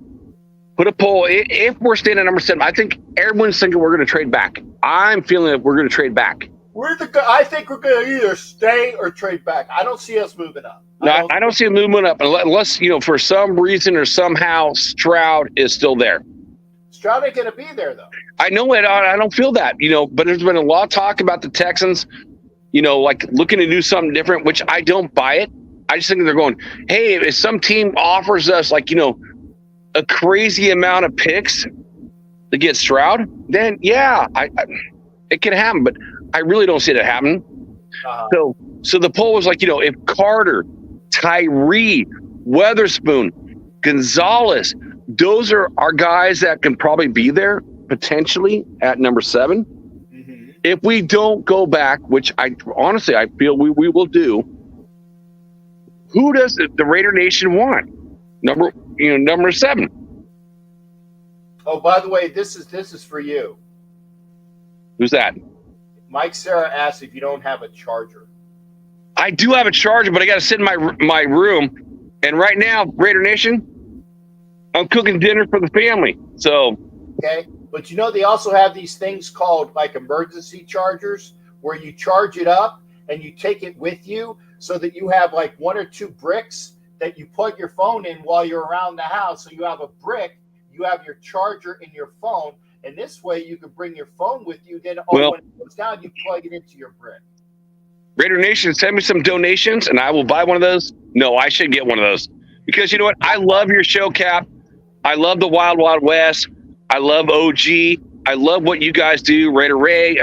Put a poll. If we're staying at number 7, I think everyone's thinking we're going to trade back. I'm feeling that we're going to trade back. I think we're going to either stay or trade back. I don't see us moving up. No, I don't see a movement up unless, for some reason or somehow Stroud is still there. Stroud ain't going to be there, though. I know it. I don't feel that, but there's been a lot of talk about the Texans, like looking to do something different, which I don't buy it. I just think they're going, hey, if some team offers us a crazy amount of picks to get Stroud, then yeah, it can happen, but I really don't see that happening. So the poll was if Carter, Tyree, Weatherspoon, Gonzalez, those are our guys that can probably be there potentially at number 7. Mm-hmm. If we don't go back, which I honestly feel we will do, who does the Raider Nation want? Number 7. Oh, by the way, this is for you. Who's that? Mike Sarah asked if you don't have a charger. I do have a charger, but I got to sit in my room. And right now, Raider Nation, I'm cooking dinner for the family. So, okay, but they also have these things called emergency chargers where you charge it up and you take it with you so that you have 1 or 2 bricks that you plug your phone in while you're around the house. So you have a brick, you have your charger in your phone, and this way you can bring your phone with you. Then when it goes down, you plug it into your brick. Raider Nation, send me some donations and I will buy one of those. No, I should get one of those because you know what? I love your show, Cap. I love the Wild Wild West. I love OG. I love what you guys do, Raider Ray.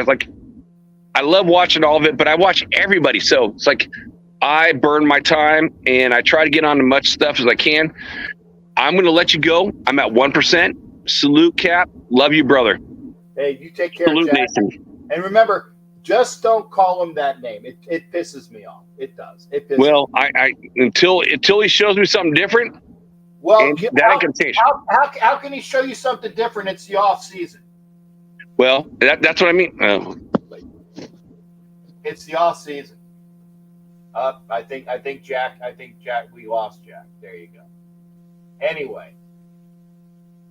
I love watching all of it, but I watch everybody. So it's I burn my time and I try to get on as much stuff as I can. I'm going to let you go. I'm at 1%. Salute, Cap. Love you, brother. Hey, you take care, Salute, Jack. Nathan. And remember, just don't call him that name. It pisses me off. It does. It pisses Well, me off. until he shows me something different, well, that can change. How can he show you something different? It's the off season. Well, that's what I mean. It's the off season. I think Jack. We lost Jack. There you go. Anyway,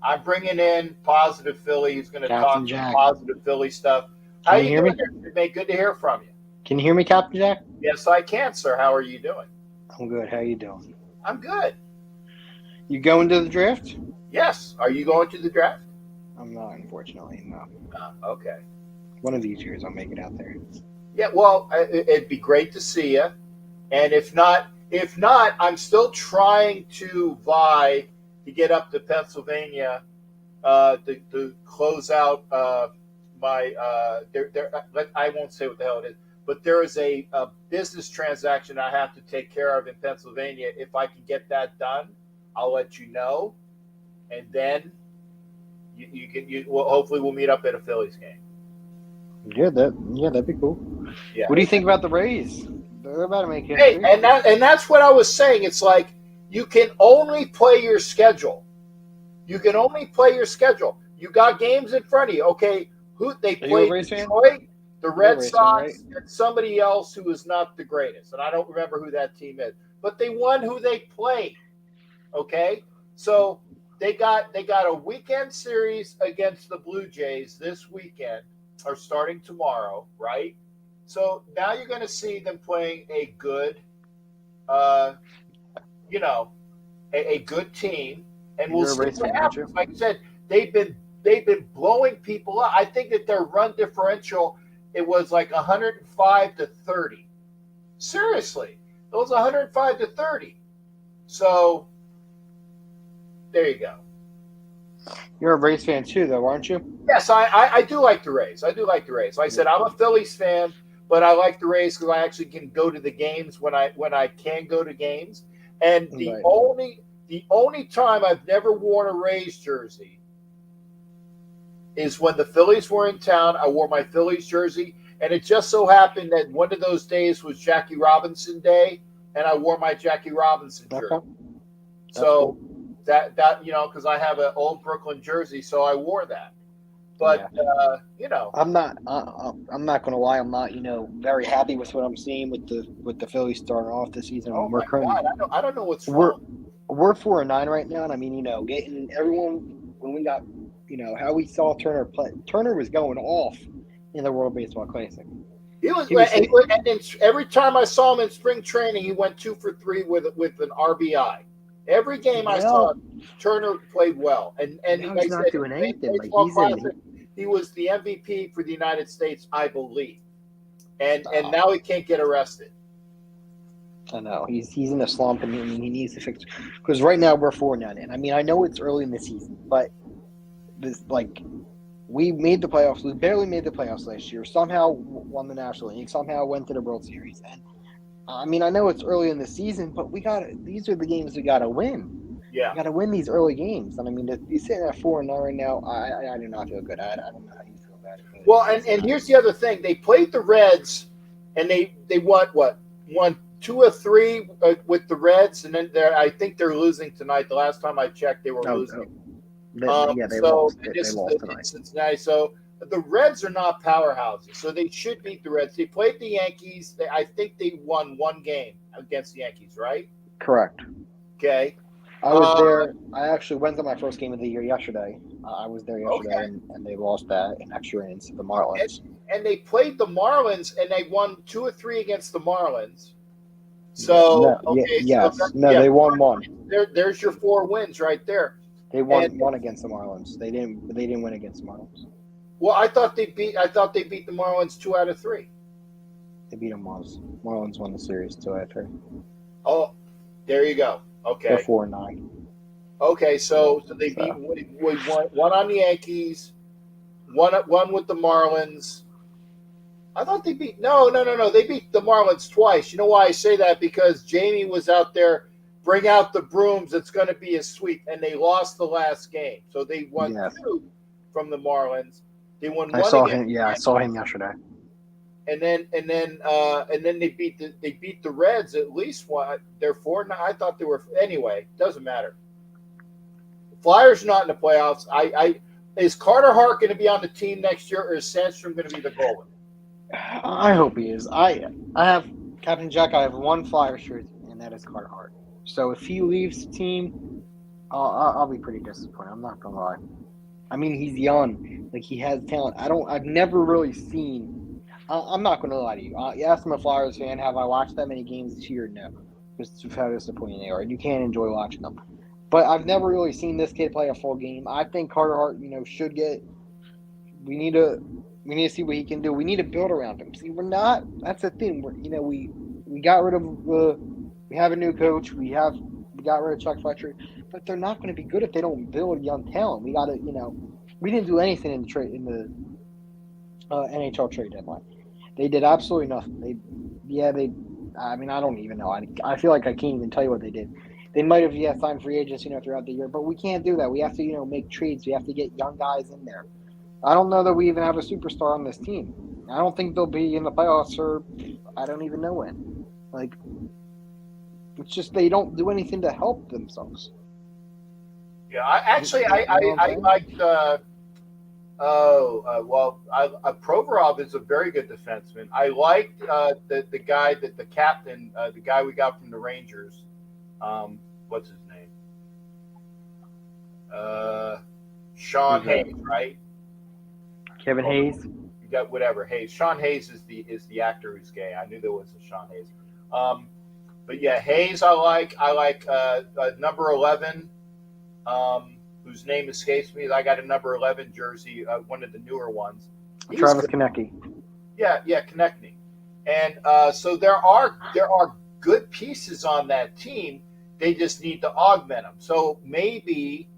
I'm bringing in Positive Philly. He's going to talk Jack. Positive Philly stuff. How Can you you hear doing? It's been good to hear from you. Can you hear me, Captain Jack? Yes, I can, sir. How are you doing? I'm good. How you doing? I'm good. You going to the draft? Yes. Are you going to the draft? I'm not, unfortunately. No. Okay. One of these years, I'll make it out there. Yeah. Well, it'd be great to see you. And if not, I'm still trying to vie to get up to Pennsylvania to close out my. I won't say what the hell it is, but there is a business transaction I have to take care of in Pennsylvania. If I can get that done, I'll let you know, and then hopefully we'll meet up at a Phillies game. Yeah, that'd be cool. Yeah. What do you think about the Rays? They're about to make it. Hey, and that's what I was saying. It's you can only play your schedule. You can only play your schedule. You got games in front of you. Okay, who they played? Detroit, the Red Sox, and somebody else who is not the greatest, and I don't remember who that team is. But they won who they played. Okay, so they got a weekend series against the Blue Jays this weekend, or starting tomorrow, right? So now you're going to see them playing a good, a good team, and we'll see what happens. Like I said, they've been blowing people up. I think that their run differential, it was 105 to 30. Seriously, it was 105 to 30. So there you go. You're a Rays fan too, though, aren't you? Yes, I do like the Rays. I do like the Rays. Like I said, I'm a Phillies fan, but I like the Rays because I actually can go to the games when I can go to games. And the only time I've never worn a Rays jersey is when the Phillies were in town. I wore my Phillies jersey, and it just so happened that one of those days was Jackie Robinson Day, and I wore my Jackie Robinson jersey. Okay. So cool. that because I have an old Brooklyn jersey, so I wore that. But I'm not going to lie. I'm not very happy with what I'm seeing with the Phillies starting off this season. Oh my God! I don't know what's wrong. We're 4-9 right now, and I mean getting everyone when we got, how we saw Turner play. Turner was going off in the World Baseball Classic. And every time I saw him in spring training, he went 2 for 3 with an RBI. Every game I saw, Turner played well, and he's not doing anything. He was the MVP for the United States, I believe, and now he can't get arrested. I know he's in a slump, and he needs to fix. Because right now we're 4-9 in. I mean, I know it's early in the season, but we made the playoffs. We barely made the playoffs last year. Somehow won the National League. Somehow went to the World Series. And I mean, I know it's early in the season, but these are the games we got to win. Yeah, we got to win these early games. And I mean, to be sitting at 4-9 right now, I do not feel good. I don't know how you feel about it. Well, and here's the other thing: they played the Reds, and they won 2 of 3 with the Reds, and then I think they're losing tonight. The last time I checked, they were losing. They lost. They lost tonight. Cincinnati. So the Reds are not powerhouses, so they should beat the Reds. They played the Yankees. I think they won 1 game against the Yankees, right? Correct. Okay. I was there. I actually went to my first game of the year yesterday. I was there yesterday, and they lost that in extra innings to the Marlins. And they played the Marlins, and they won 2 or 3 against the Marlins. So they won 1. There's your 4 wins right there. They won 1 against the Marlins. They didn't win against the Marlins. Well, I thought they beat the Marlins 2 out of 3. They beat them once. Marlins won the series 2 out of 3. Oh, there you go. Okay. They're 4-9. Okay, so they beat one on the Yankees, one with the Marlins. I thought they beat no. They beat the Marlins twice. You know why I say that? Because Jamie was out there. Bring out the brooms. It's going to be a sweep, and they lost the last game. So they won 2 from the Marlins. They won 1. I saw him. Yeah, I saw him yesterday. And then they beat the Reds at least one. They're 4-9. I thought they were anyway. Doesn't matter. Flyers not in the playoffs. Is Carter Hart going to be on the team next year, or is Sandstrom going to be the goalie? I hope he is. I have Captain Jack. I have 1 Flyers shirt, and that is Carter Hart. So if he leaves the team, I'll be pretty disappointed. I'm not gonna lie. I mean, he's young. He has talent. I've never really seen. I'm not gonna lie to you. Yes, I'm a Flyers fan. Have I watched that many games this year? No. Just how disappointing they are, and you can't enjoy watching them. But I've never really seen this kid play a full game. I think Carter Hart, should get. We need to see what he can do. We need to build around him. See, we're not. That's the thing. We got rid of. We have a new coach. We got rid of Chuck Fletcher, but they're not going to be good if they don't build young talent. We got to, we didn't do anything in the NHL trade deadline. They did absolutely nothing. I mean, I don't even know. I feel like I can't even tell you what they did. They might have signed free agents, throughout the year, but we can't do that. We have to, make trades. We have to get young guys in there. I don't know that we even have a superstar on this team. I don't think they'll be in the playoffs, or I don't even know when. It's just they don't do anything to help themselves. Yeah, I liked. Provorov is a very good defenseman. I liked the guy the captain, the guy we got from the Rangers. What's his name? Sean Hayes, right? Kevin Hayes. You got whatever Hayes. Sean Hayes is the actor who's gay. I knew there was a Sean Hayes. But yeah, Hayes I like. I like number 11, whose name escapes me. I got a number 11 jersey, one of the newer ones. Travis Konecny. Yeah, Konecny. And so there are good pieces on that team. They just need to augment them. So maybe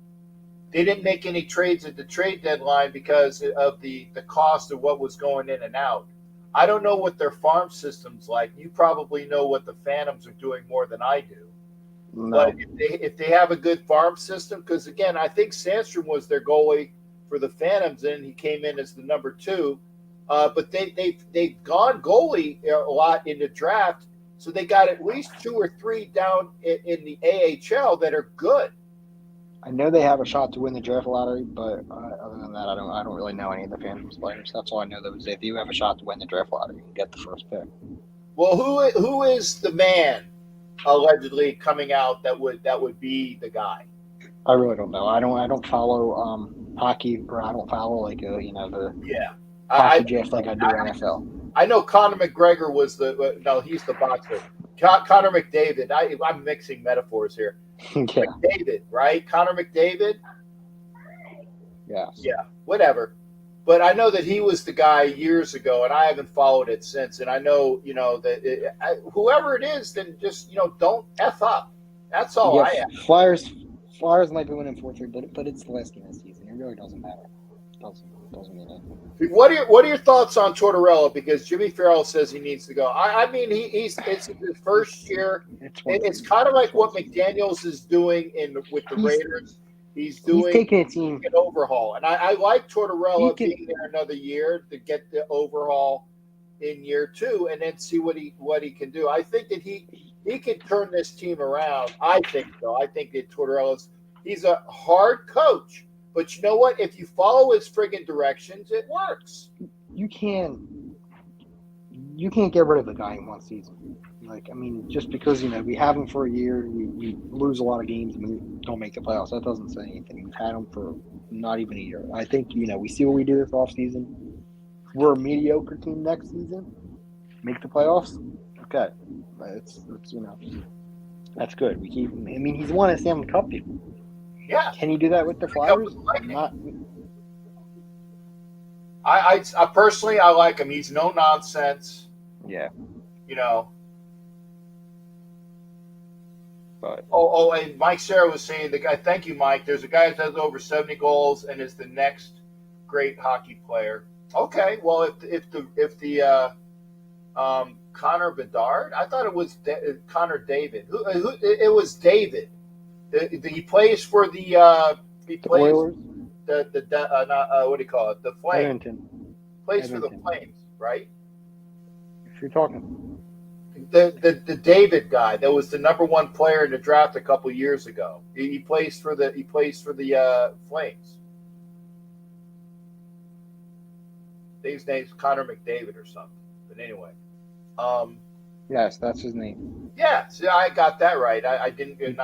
they didn't make any trades at the trade deadline because of the cost of what was going in and out. I don't know what their farm system's like. You probably know what the Phantoms are doing more than I do. No. But if they have a good farm system, because again, I think Sandstrom was their goalie for the Phantoms, and he came in as the number 2. But they've gone goalie a lot in the draft, so they got at least 2 or 3 down in the AHL that are good. I know they have a shot to win the draft lottery, but other than that, I don't really know any of the Phantoms players. That's all I know. They do have a shot to win the draft lottery and get the first pick. Well, who is the man allegedly coming out that would be the guy? I really don't know. I don't follow hockey, or I don't follow like the Yeah. hockey draft like I do NFL. I know Conor McGregor was he's the boxer. Conor McDavid. I'm mixing metaphors here. Yeah. McDavid, right? Conor McDavid. Yes. Yeah, whatever. But I know that he was the guy years ago, and I haven't followed it since. And I know, that whoever it is, then just, don't F up. That's all I ask. Flyers might be winning 4-3, but it's the last game of the season. It really doesn't matter. Doesn't mean anything. What are your thoughts on Tortorella? Because Jimmy Farrell says he needs to go. I mean, it's his first year. It's kind of like what McDaniels is doing with the Raiders. He's taking a team an overhaul, and I like Tortorella being there another year to get the overhaul in year 2, and then see what he can do. I think that he can turn this team around. I think so. I think that he's a hard coach, but you know what? If you follow his friggin' directions, it works. You can't get rid of the guy in one season. Just because we have him for a year, we lose a lot of games and we don't make the playoffs. That doesn't say anything. We've had him for not even a year. I think we see what we do this offseason. We're a mediocre team next season. Make the playoffs. Okay, it's that's good. We keep. He's won a Stanley Cup before. Yeah. Can he do that with the Flyers? I personally I like him. He's no nonsense. Yeah. But and Mike Sarah was saying the guy. Thank you, Mike. There's a guy that has over 70 goals and is the next great hockey player. Okay, well if the Connor Bedard, I thought it was Connor David. Who it was David. He plays for the Oilers. What do you call it? The Flames. Edmonton. Plays for the Flames, right? If you're talking. The David guy that was the number 1 player in the draft a couple years ago. He plays for the Flames. His name's Connor McDavid or something. But anyway, yes, that's his name. Yeah, see, I got that right. I didn't. He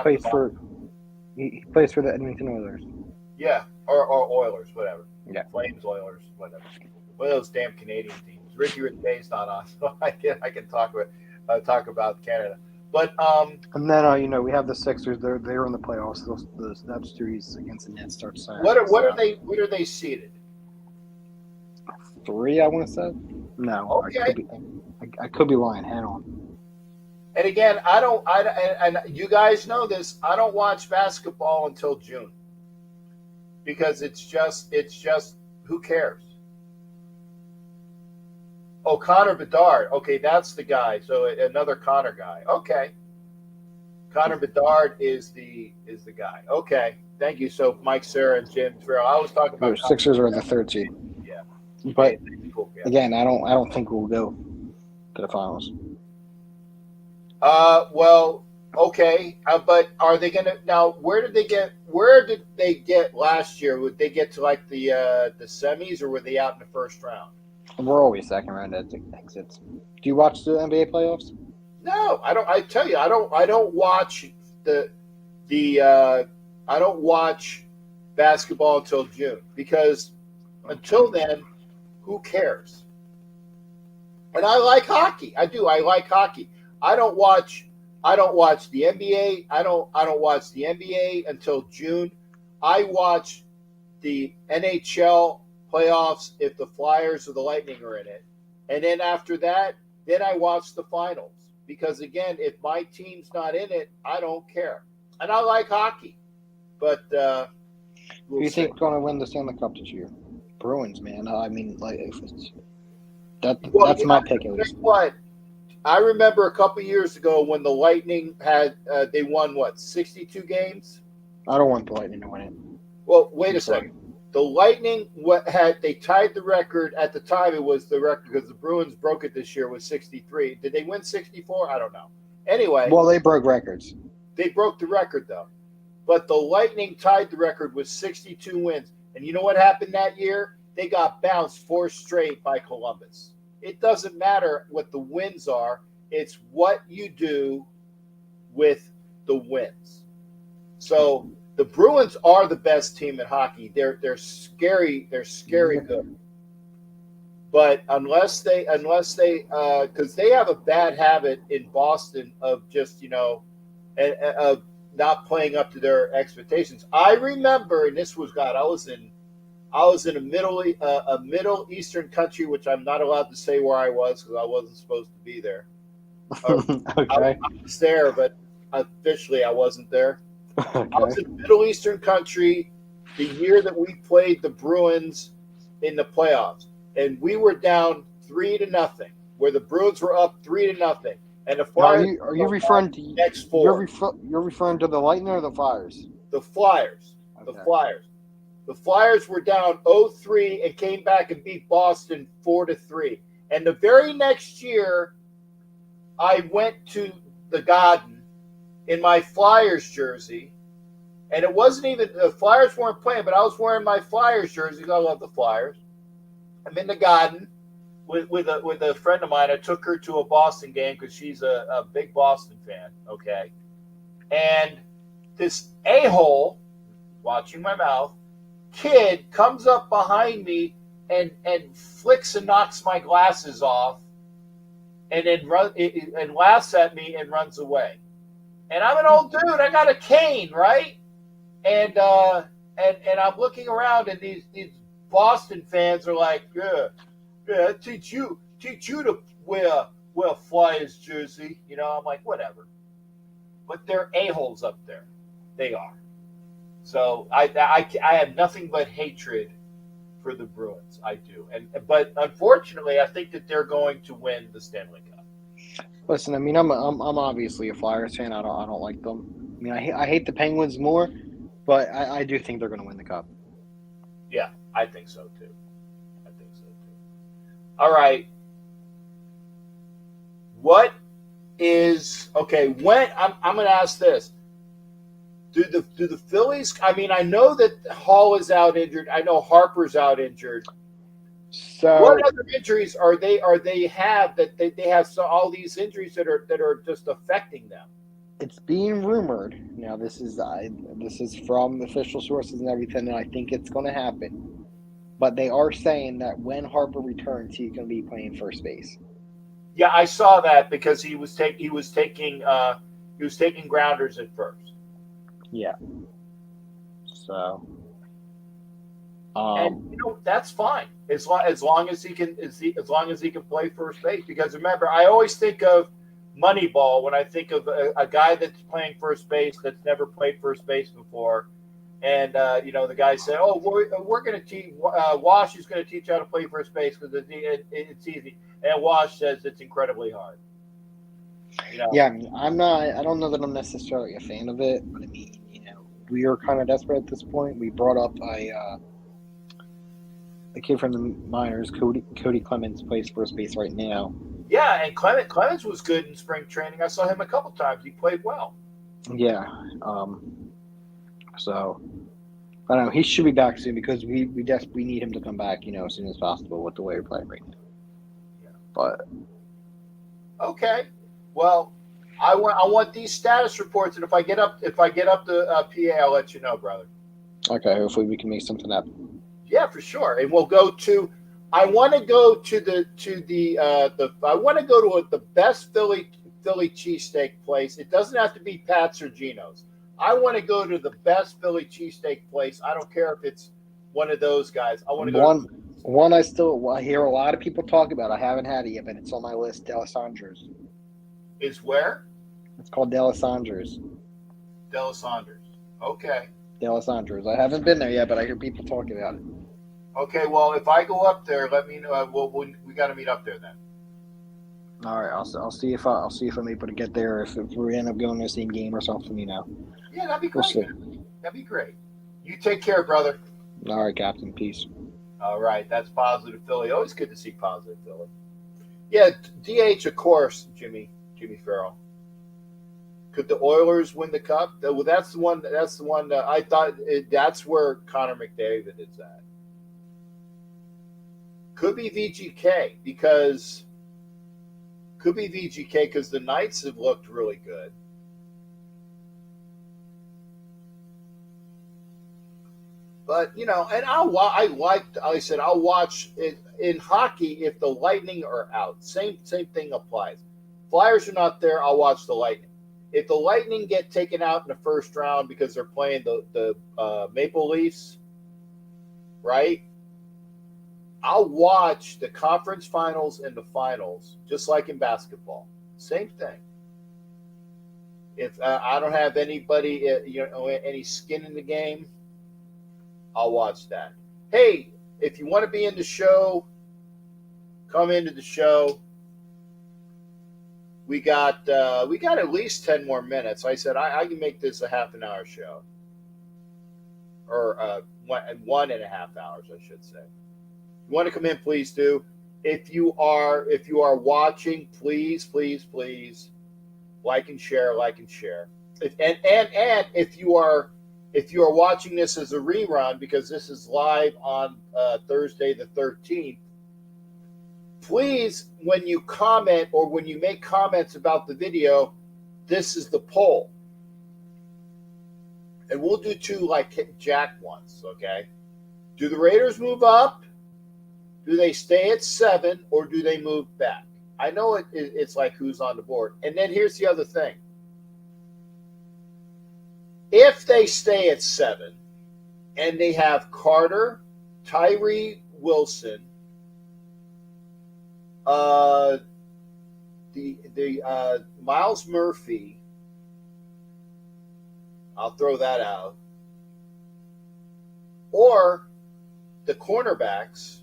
plays for the Edmonton Oilers. Yeah, or Oilers, whatever. Yeah, Flames, Oilers, whatever. One of those damn Canadian teams. Ricky Rittay's not on, so I can talk about Canada. But and then we have the Sixers. They're in the playoffs. That series against the Nets starts Saturday. What are they seeded? 3, I want to say. No, okay. I could be lying. Hang on. And again, and you guys know this. I don't watch basketball until June because it's just who cares? Oh, Connor Bedard. Okay, that's the guy. So another Connor guy. Okay, Connor Bedard is the guy. Okay, thank you. So Mike, Sarah, and Jim Farrell. I was talking about the Sixers are the 3rd seed. Yeah, but again, I don't think we'll go to the finals. Well, okay, but are they gonna now? Where did they get last year? Would they get to like the semis, or were they out in the first round? We're always second round exits. Do you watch the NBA playoffs? No, I don't. I tell you, I don't watch I don't watch basketball until June because until then, who cares? And I like hockey. I do. I like hockey. I don't watch the NBA. I don't watch the NBA until June. I watch the NHL playoffs if the Flyers or the Lightning are in it. And then after that, then I watch the finals. Because again, if my team's not in it, I don't care. And I like hockey. But who do you think is going to win the Stanley Cup this year? Bruins, man. That's my pick at least. What? I remember a couple years ago when the Lightning had they won 62 games. I don't want the Lightning to win it. Well, wait a second. The Lightning they tied the record at the time. It was the record because the Bruins broke it this year with 63. Did they win 64? I don't know. Anyway, well, they broke records. They broke the record though, but the Lightning tied the record with 62 wins. And you know what happened that year? They got bounced 4 straight by Columbus. It doesn't matter what the wins are. It's what you do with the wins. So the Bruins are the best team in hockey. They're scary. They're scary good. But unless they because they have a bad habit in Boston of just of not playing up to their expectations. I remember, and this was I was in a Middle Eastern country, which I'm not allowed to say where I was because I wasn't supposed to be there. Okay. I was there, but officially I wasn't there. I was Okay. in a Middle Eastern country the year that we played the Bruins in the playoffs, and we were down 3-0, where the Bruins were up 3-0, and the Now, Flyers are you referring to next four. You're referring to the Lightning or the Flyers? The Flyers. Okay. The Flyers. The Flyers were down 0-3 and came back and beat Boston 4-3. And the very next year, I went to the Garden in my Flyers jersey, and it wasn't even the Flyers weren't playing, but I was wearing my Flyers jersey. I love the Flyers. I'm in the Garden with a friend of mine. I took her to a Boston game because she's a big Boston fan. Okay, and this a-hole, watching my mouth, kid comes up behind me and flicks and knocks my glasses off, and then laughs at me and runs away. And I'm an old dude. I got a cane, right? And I'm looking around, and these Boston fans are like, yeah, teach you to wear Flyers jersey. I'm like, whatever. But they're a-holes up there. They are. So I have nothing but hatred for the Bruins. I do. But unfortunately, I think that they're going to win the Stanley Cup. Listen, I mean, I'm obviously a Flyers fan. I don't like them. I mean, I hate the Penguins more, but I do think they're going to win the cup. Yeah, I think so too. All right. When I'm going to ask this. Do the Phillies? I mean, I know that Hall is out injured. I know Harper's out injured. So what other injuries are they have that they have all these injuries that are just affecting them? it's being rumored. Now, this is from official sources and everything, and I think it's going to happen. But they are saying that when Harper returns, he's going to be playing first base. Yeah, I saw that because he was taking grounders at first. Yeah. So. And that's fine as long as he can play first base. Because remember, I always think of Moneyball when I think of a guy that's playing first base that's never played first base before, and the guy said, "Oh, we're going to teach Wash is going to teach you how to play first base because it's easy," and Wash says it's incredibly hard. Yeah, I mean, I don't know that I'm necessarily a fan of it, but I mean, we are kind of desperate at this point. We brought up a kid from the minors, Cody Clemens, plays first base right now. Yeah, and Clemens was good in spring training. I saw him a couple times. He played well. Yeah. So I don't know. He should be back soon because we need him to come back, as soon as possible with the way we're playing right now. Yeah. But okay. Well, I want these status reports, and if I get up to PA, I'll let you know, brother. Okay, hopefully we can make something happen. Yeah, for sure. And we'll go to. I want to go to the best Philly cheesesteak place. It doesn't have to be Pat's or Gino's. I want to go to the best Philly cheesesteak place. I don't care if it's one of those guys. I want to go. One I hear a lot of people talk about. I haven't had it yet, but it's on my list. Delisandro's. Is where? It's called Delisandro's. Delisandro's. Okay. Delisandro's. I haven't been there yet, but I hear people talk about it. Okay, well, if I go up there, let me know. We got to meet up there then. All right, I'll see if I'm able to get there. If we end up going to the same game or something, Yeah, that'd be great. We'll That'd be great. You take care, brother. All right, Captain. Peace. All right, that's Positive Philly. Always good to see Positive Philly. Yeah, DH, of course, Jimmy Farrell. Could the Oilers win the cup? Well, that's the one. I thought that's where Connor McDavid is at. Could be VGK because the Knights have looked really good. But and I said I'll watch it in hockey if the Lightning are out. Same thing applies. Flyers are not there. I'll watch the Lightning. If the Lightning get taken out in the first round because they're playing the Maple Leafs, right? I'll watch the conference finals and the finals, just like in basketball. Same thing. If I don't have anybody, any skin in the game, I'll watch that. Hey, if you want to be in the show, come into the show. We got at least 10 more minutes. I said I can make this a half an hour show, or 1.5 hours, I should say. If you want to come in, please do. If you are watching, please like and share. And if you are watching this as a rerun, because this is live on Thursday the 13th, please, when you comment or when you make comments about the video, this is the poll. And we'll do two like Jack once, okay? Do the Raiders move up? Do they stay at 7 or do they move back? I know it's like who's on the board. And then here's the other thing. If they stay at 7 and they have Carter, Tyree Wilson, the Miles Murphy, I'll throw that out, or the cornerbacks,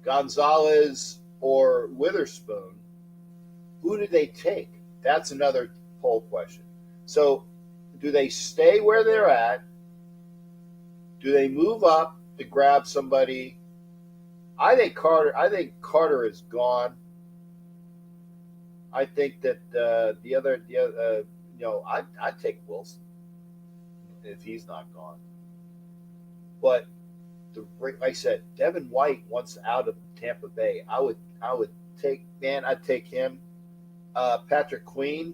Gonzalez or Witherspoon, who do they take? That's another poll question. So do they stay where they're at? Do they move up to grab somebody? I think Carter is gone. I think that I'd take Wilson if he's not gone. But like I said, Devin White wants out of Tampa Bay. I'd take him. Patrick Queen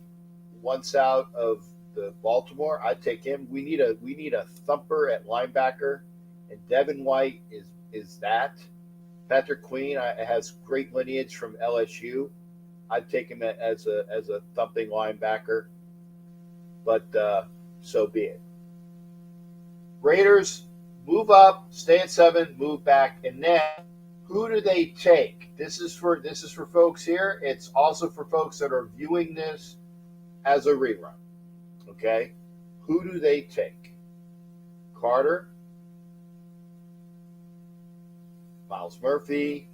wants out of the Baltimore. I'd take him. We need a thumper at linebacker, and Devin White is that. Patrick Queen has great lineage from LSU. I'd take him as a thumping linebacker, but so be it. Raiders move up, stay at 7, move back, and then who do they take? This is for folks here. It's also for folks that are viewing this as a rerun. Okay, who do they take? Carter, Miles Murphy,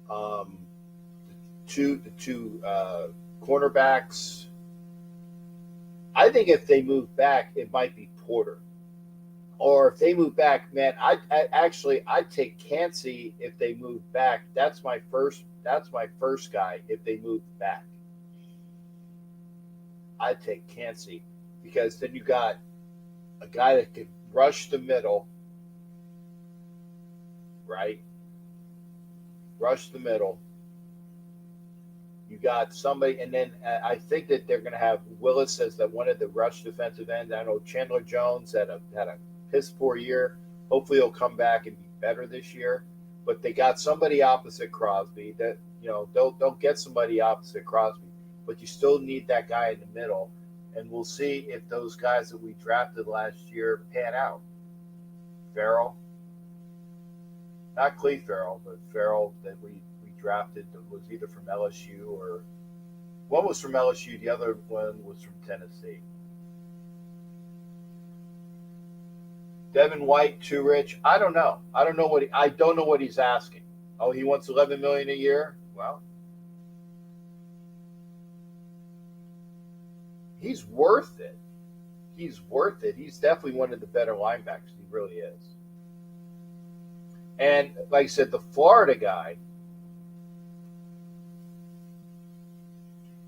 the two cornerbacks. I think if they move back, it might be Porter. Or if they move back, man, I'd take Cansey if they move back. That's my first guy if they move back. I'd take Cansey because then you got a guy that can rush the middle, right? Rush the middle. You got somebody, and then I think that they're going to have Willis as one of the rush defensive ends. I know Chandler Jones had a piss poor year. Hopefully he'll come back and be better this year. But they got somebody opposite Crosby that, they'll get somebody opposite Crosby, but you still need that guy in the middle. And we'll see if those guys that we drafted last year pan out. Farrell, not Cleve Farrell, but Farrell that we drafted that was either from LSU or one was from LSU, the other one was from Tennessee. Devin White too rich? I don't know. I don't know what he's asking. Oh, he wants $11 million a year? Well, he's worth it. He's worth it. He's definitely one of the better linebackers. He really is. And like I said, the Florida guy,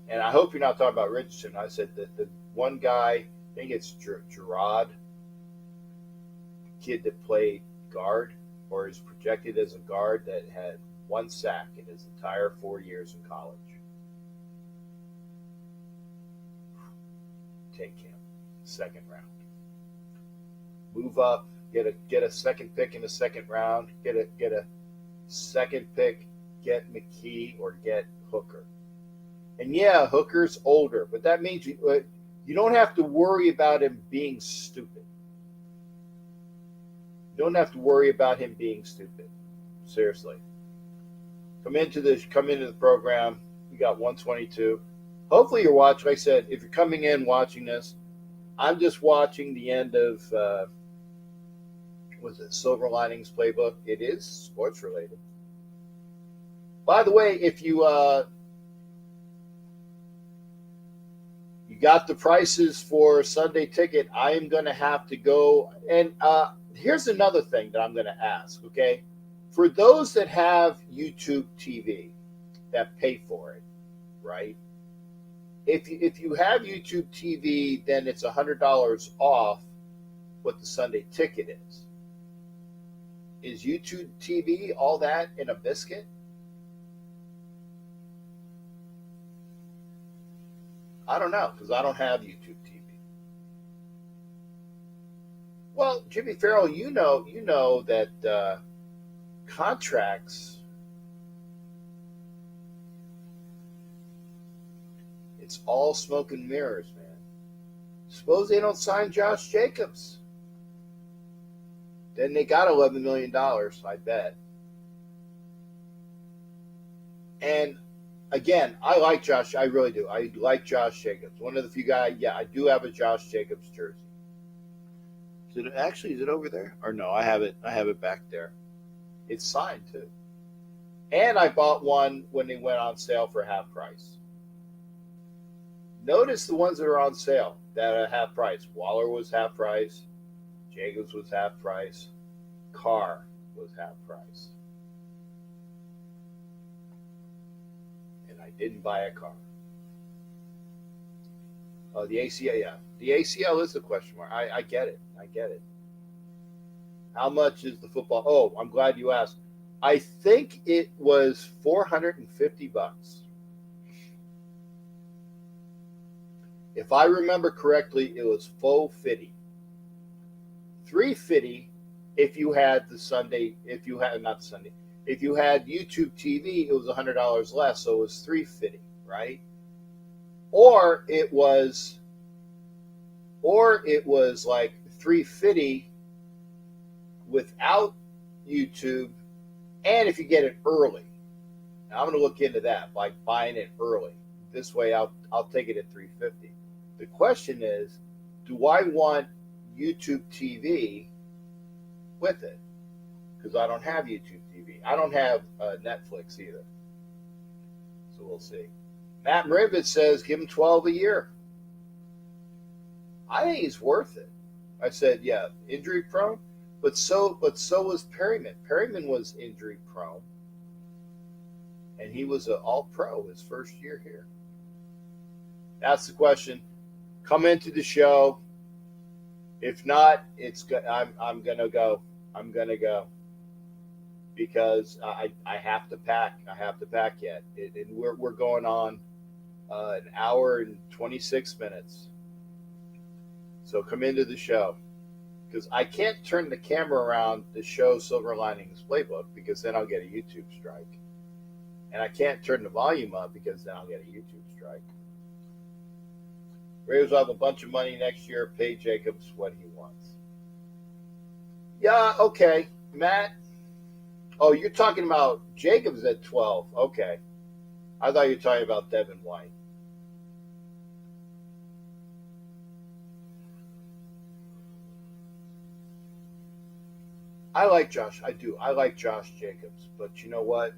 and I hope you're not talking about Richardson. I said that the one guy, I think it's Gerard, kid that played guard or is projected as a guard that had 1 sack in his entire 4 years in college. Take him, second round. move up, get a second pick in the second round, get a second pick, get McKee or get Hooker. And yeah, Hooker's older, but that means you don't have to worry about him being stupid. You don't have to worry about him being stupid. Seriously. Come into the program. We got 122. Hopefully you're watching. Like I said, if you're coming in watching this, I'm just watching the end of was it Silver Linings Playbook? It is sports related. By the way, if you got the prices for Sunday ticket, I am going to have to go. And here's another thing that I'm going to ask, okay? For those that have YouTube TV that pay for it, right? If you have YouTube TV, then it's $100 off what the Sunday ticket is. Is YouTube TV all that in a biscuit? I don't know, because I don't have YouTube TV. Well, Jimmy Farrell, you know that contracts, it's all smoke and mirrors, man. Suppose they don't sign Josh Jacobs. Then they got $11 million, I bet. And again, I like Josh. I really do. I like Josh Jacobs. One of the few guys. Yeah, I do have a Josh Jacobs jersey. Is it over there? Or no, I have it back there. It's signed too. And I bought one when they went on sale for half price. Notice the ones that are on sale that are half price. Waller was half price. Jacobs was half price. Carr was half price. I didn't buy a car. Oh, the ACL, yeah. The ACL is the question mark. I get it. I get it. How much is the football? Oh, I'm glad you asked. I think it was $450. If I remember correctly, it was $450. $350 if you had the Sunday, if you had YouTube TV, it was $100 less, so it was $350, right? Or it was like $350 without YouTube, and if you get it early. Now I'm going to look into that, like buying it early. This way, I'll take it at $350. The question is, do I want YouTube TV with it? Because I don't have YouTube TV. I don't have Netflix either. So we'll see. Matt Rivet says give him $12 a year. I think he's worth it. I said, yeah, injury prone, but so was Perryman. Perryman was injury prone, and he was an All-Pro his first year here. That's the question. Come into the show. If not, I'm gonna go. I'm gonna go. Because I have to pack. I have to pack yet. And we're going on an hour and 26 minutes. So come into the show. Because I can't turn the camera around to show Silver Linings Playbook because then I'll get a YouTube strike. And I can't turn the volume up because then I'll get a YouTube strike. Raiders will have a bunch of money next year. Pay Jacobs what he wants. Yeah, okay. Matt. Oh, you're talking about Jacobs at 12. Okay. I thought you were talking about Devin White. I like Josh. I do. I like Josh Jacobs. But you know what?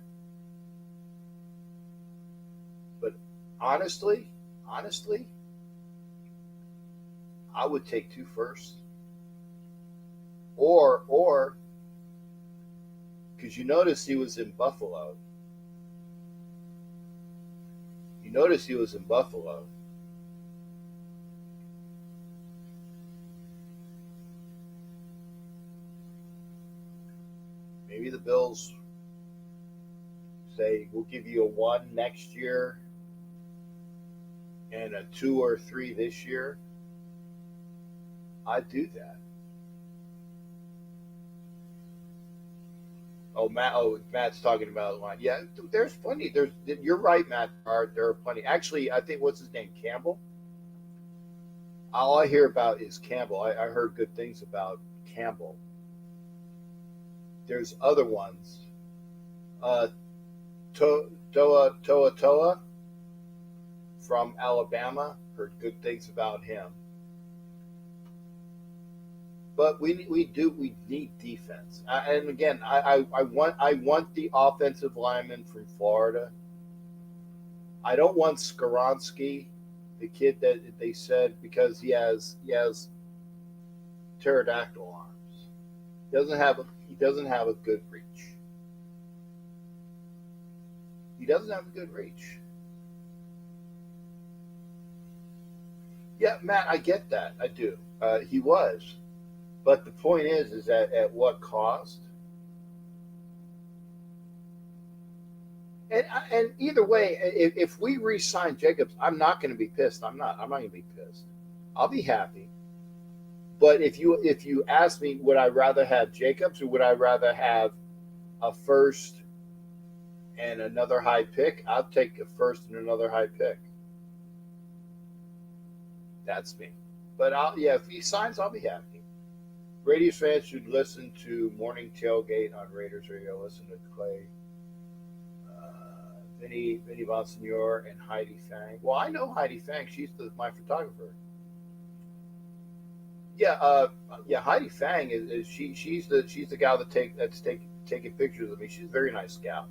But honestly, I would take 2 firsts. Or because you notice he was in Buffalo. Maybe the Bills say, we'll give you a 1 next year and a 2 or 3 this year. I'd do that. Oh, Matt. Oh, Matt's talking about line. Yeah, there's plenty. You're right, Matt. There are plenty. Actually, I think what's his name, Campbell. All I hear about is Campbell. I heard good things about Campbell. There's other ones. Uh, Toa from Alabama. Heard good things about him. But we need defense. And again, I want the offensive lineman from Florida. I don't want Skoronski, the kid that they said, because he has pterodactyl arms. He doesn't have a good reach. He doesn't have a good reach. Yeah, Matt, I get that. I do. He was. But the point is that at what cost? And either way, if we re-sign Jacobs, I'm not going to be pissed. I'm not going to be pissed. I'll be happy. But if you ask me, would I rather have Jacobs or would I rather have a first and another high pick? I'll take a first and another high pick. That's me. But if he signs, I'll be happy. Raiders fans should listen to Morning Tailgate on Raiders Radio. Listen to Clay, Vinny Bonsignor, and Heidi Fang. Well, I know Heidi Fang. She's my photographer. Yeah, Heidi Fang is she's the gal that's taking pictures of me. She's a very nice gal.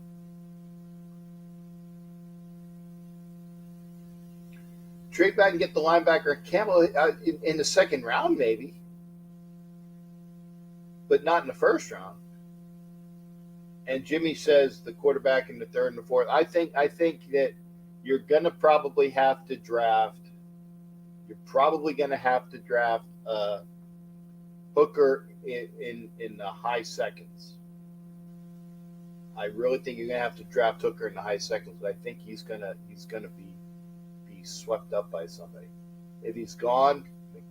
Trade back and get the linebacker Campbell in the second round, maybe. But not in the first round. And Jimmy says the quarterback in the third and the fourth. I think that you're gonna probably have to draft. You're probably gonna have to draft Hooker in the high seconds. I really think you're gonna have to draft Hooker in the high seconds. But I think he's gonna be swept up by somebody. If he's gone,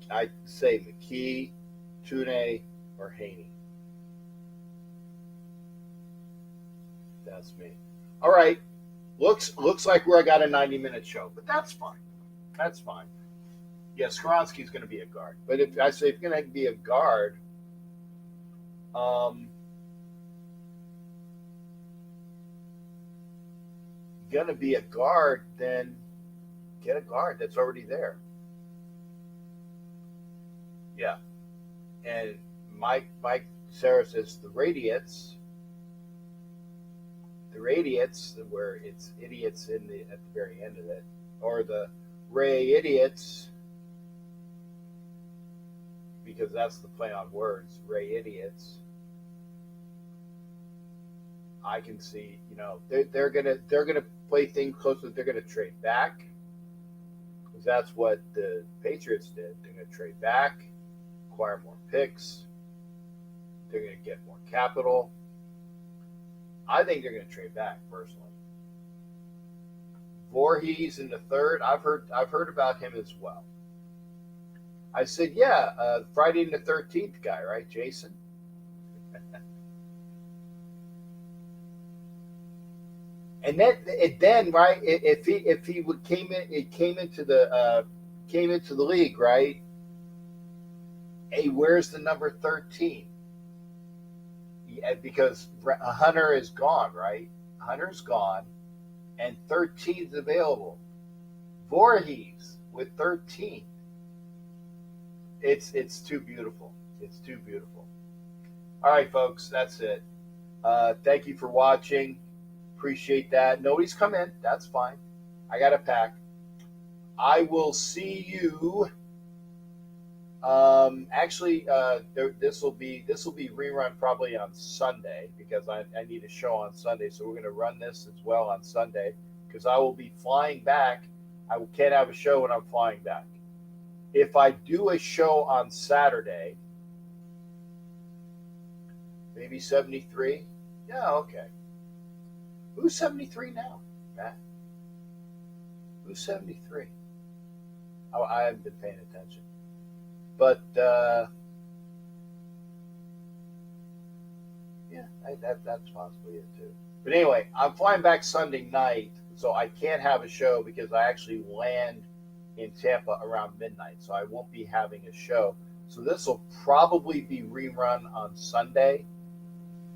I'd say McKee, Tune, or Haney. That's me. All right. Looks like I got a 90-minute show, but that's fine. That's fine. Yeah, Skoronski's going to be a guard. But if you're going to be a guard, then get a guard that's already there. Yeah. And Mike Sarah says the Radiates, where it's idiots at the very end of it, or the Ray Idiots, because that's the play on words, Ray Idiots. I can see, they're gonna play things close. They're gonna trade back, because that's what the Patriots did. They're gonna trade back, acquire more picks. They're going to get more capital. I think they're going to trade back personally. Voorhees in the third. I've heard about him as well. I said, Friday the 13th guy, right, Jason? and then right, if he came into the league, right? Hey, where's the number 13? Because Hunter is gone, right? Hunter's gone, and 13 is available. Voorhees with 13. It's too beautiful. It's too beautiful. All right, folks, that's it. Thank you for watching. Appreciate that. Nobody's come in. That's fine. I got a pack. I will see you. This will be rerun probably on Sunday, because I need a show on Sunday. So we're going to run this as well on Sunday, because I will be flying back. I can't have a show when I'm flying back. If I do a show on Saturday, maybe 73. Yeah, okay. Who's 73 now, Matt? Who's 73? Oh, I haven't been paying attention. But Yeah, that's possibly it too. But anyway, I'm flying back Sunday night, so I can't have a show because I actually land in Tampa around midnight, so I won't be having a show. So this will probably be rerun on Sunday,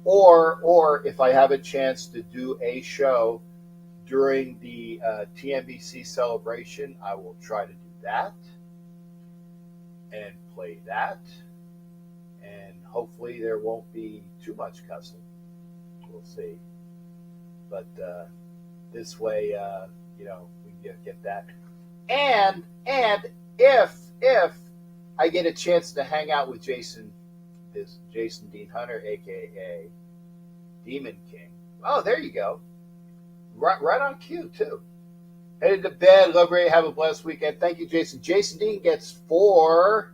or if I have a chance to do a show during the TNBC celebration, I will try to do that and play that, and hopefully there won't be too much cussing. We'll see. But this way, we can get that. And if I get a chance to hang out with Jason Dean Hunter, aka Demon King. Oh, there you go. Right on cue too. Headed to bed. Love Ray. Have a blessed weekend. Thank you, Jason. Jason Dean gets four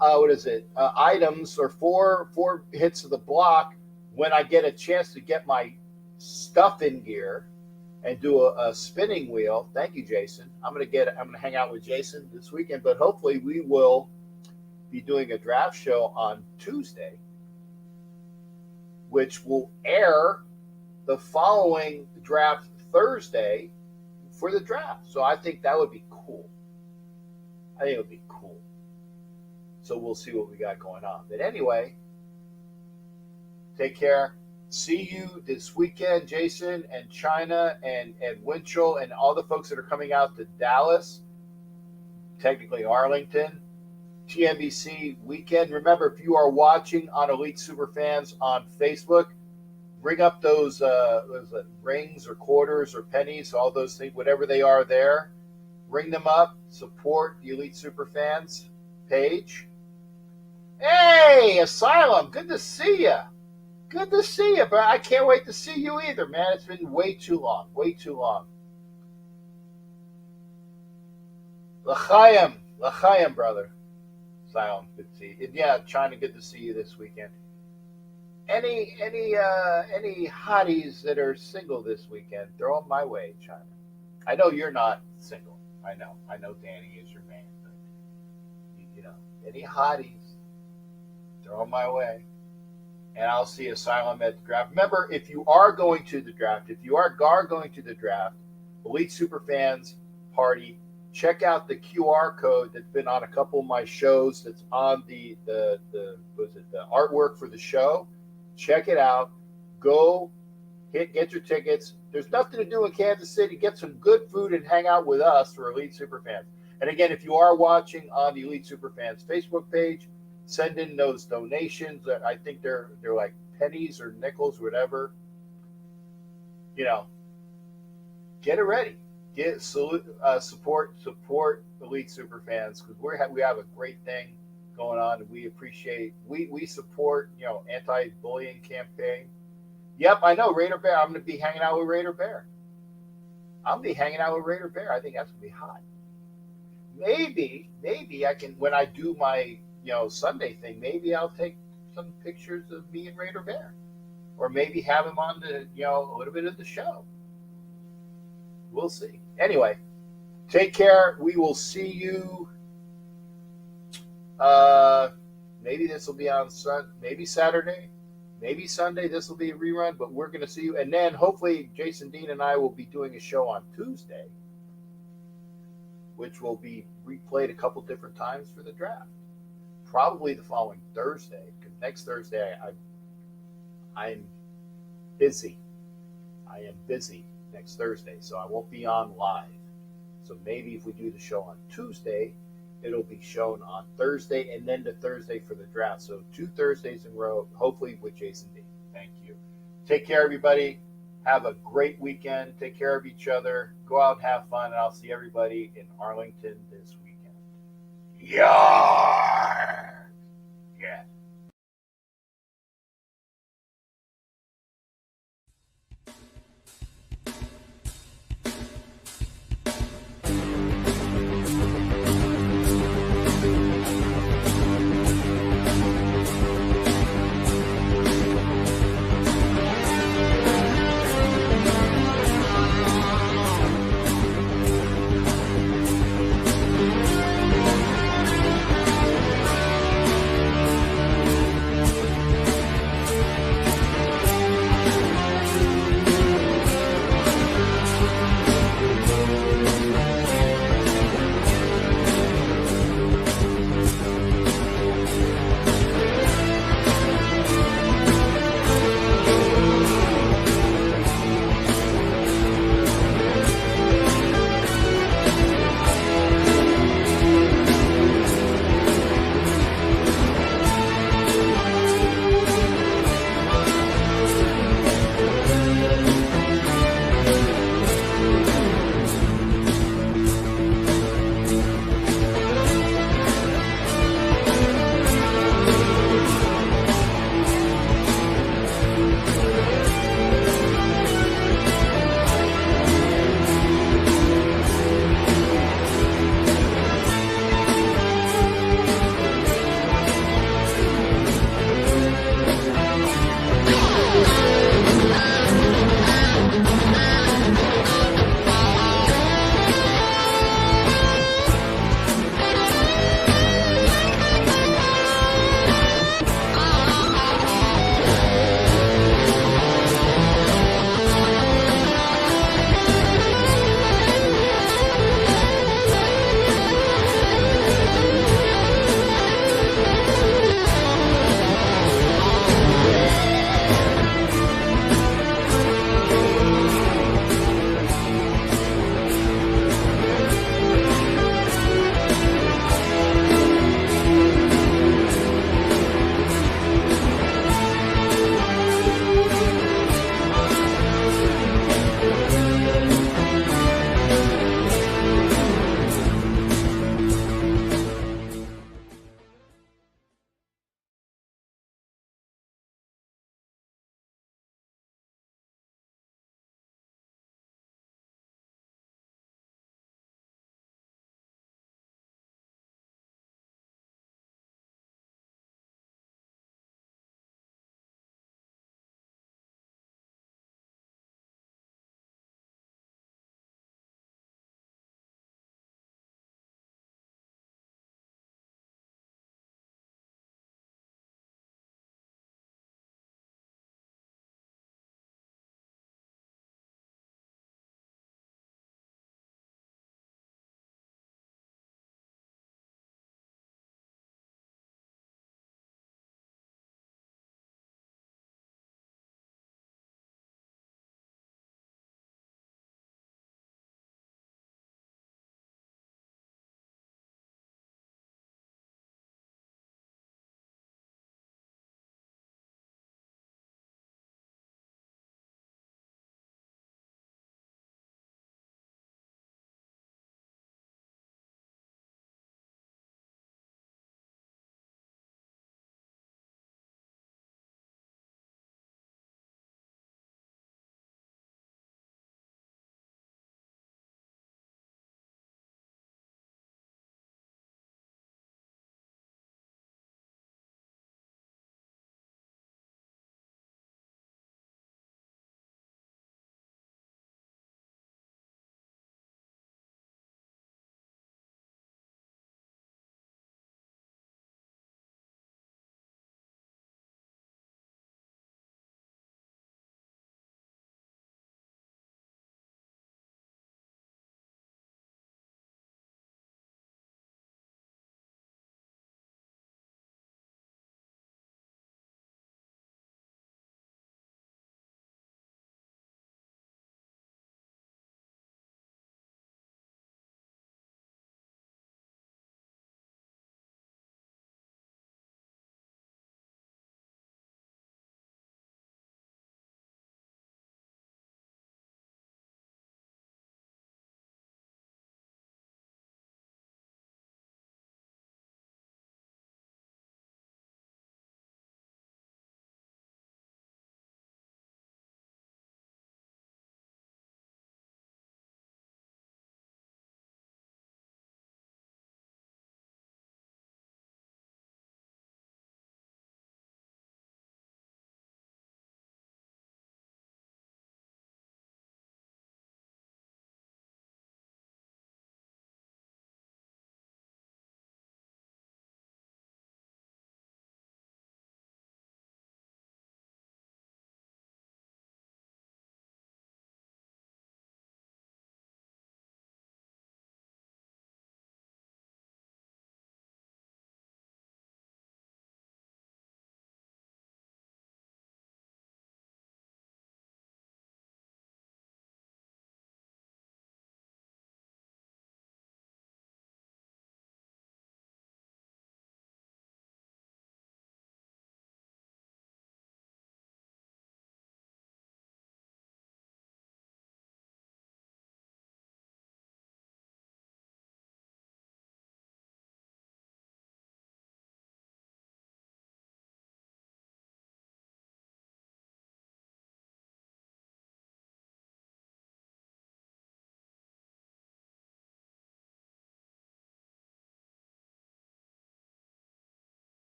items or four hits of the block when I get a chance to get my stuff in gear and do a spinning wheel. Thank you, Jason. I'm gonna hang out with Jason this weekend, but hopefully we will be doing a draft show on Tuesday, which will air the following draft Thursday for the draft. So I think that would be cool. I think it would be cool. So we'll see what we got going on. But anyway, take care. See you this weekend, Jason and China and Winchell and all the folks that are coming out to Dallas, technically Arlington, TNBC weekend. Remember, if you are watching on Elite Superfans on Facebook, bring up those rings or quarters or pennies, all those things, whatever they are there. Bring them up. Support the Elite Superfans page. Hey, Asylum, good to see you. Good to see you, but I can't wait to see you either, man. It's been way too long. Way too long. L'chaim, brother. Asylum, good to see you. Yeah, China, good to see you this weekend. Any hotties that are single this weekend, throw them my way, China. I know you're not single. I know Danny is your man, but any hotties, throw them my way. And I'll see Asylum at the draft. Remember, if you are going to the draft, Elite Superfans Party, check out the QR code that's been on a couple of my shows. That's on the artwork for the show. Check it out. Go get your tickets. There's nothing to do in Kansas City. Get some good food and hang out with us for Elite Superfans. And again, if you are watching on the Elite Superfans Facebook page, send in those donations. I think they're like pennies or nickels, whatever. Get it ready. Support Elite Superfans because we have a great thing going on, and we appreciate we support anti-bullying campaign. Yep, I know Raider Bear. I'm going to be hanging out with Raider Bear. I think that's going to be hot. Maybe I can, when I do my Sunday thing, maybe I'll take some pictures of me and Raider Bear, or maybe have him on the a little bit of the show. We'll see. Anyway, take care. We will see you. Maybe this will be on maybe Saturday, maybe Sunday. This will be a rerun, but we're going to see you. And then hopefully Jason Dean and I will be doing a show on Tuesday, which will be replayed a couple different times for the draft. Probably the following Thursday, because next Thursday I'm busy. I am busy next Thursday, so I won't be on live. So maybe if we do the show on Tuesday, it'll be shown on Thursday and then the Thursday for the draft. So 2 Thursdays in a row, hopefully with Jason D. Thank you. Take care, everybody. Have a great weekend. Take care of each other. Go out and have fun, and I'll see everybody in Arlington this weekend. Yarr! Yeah.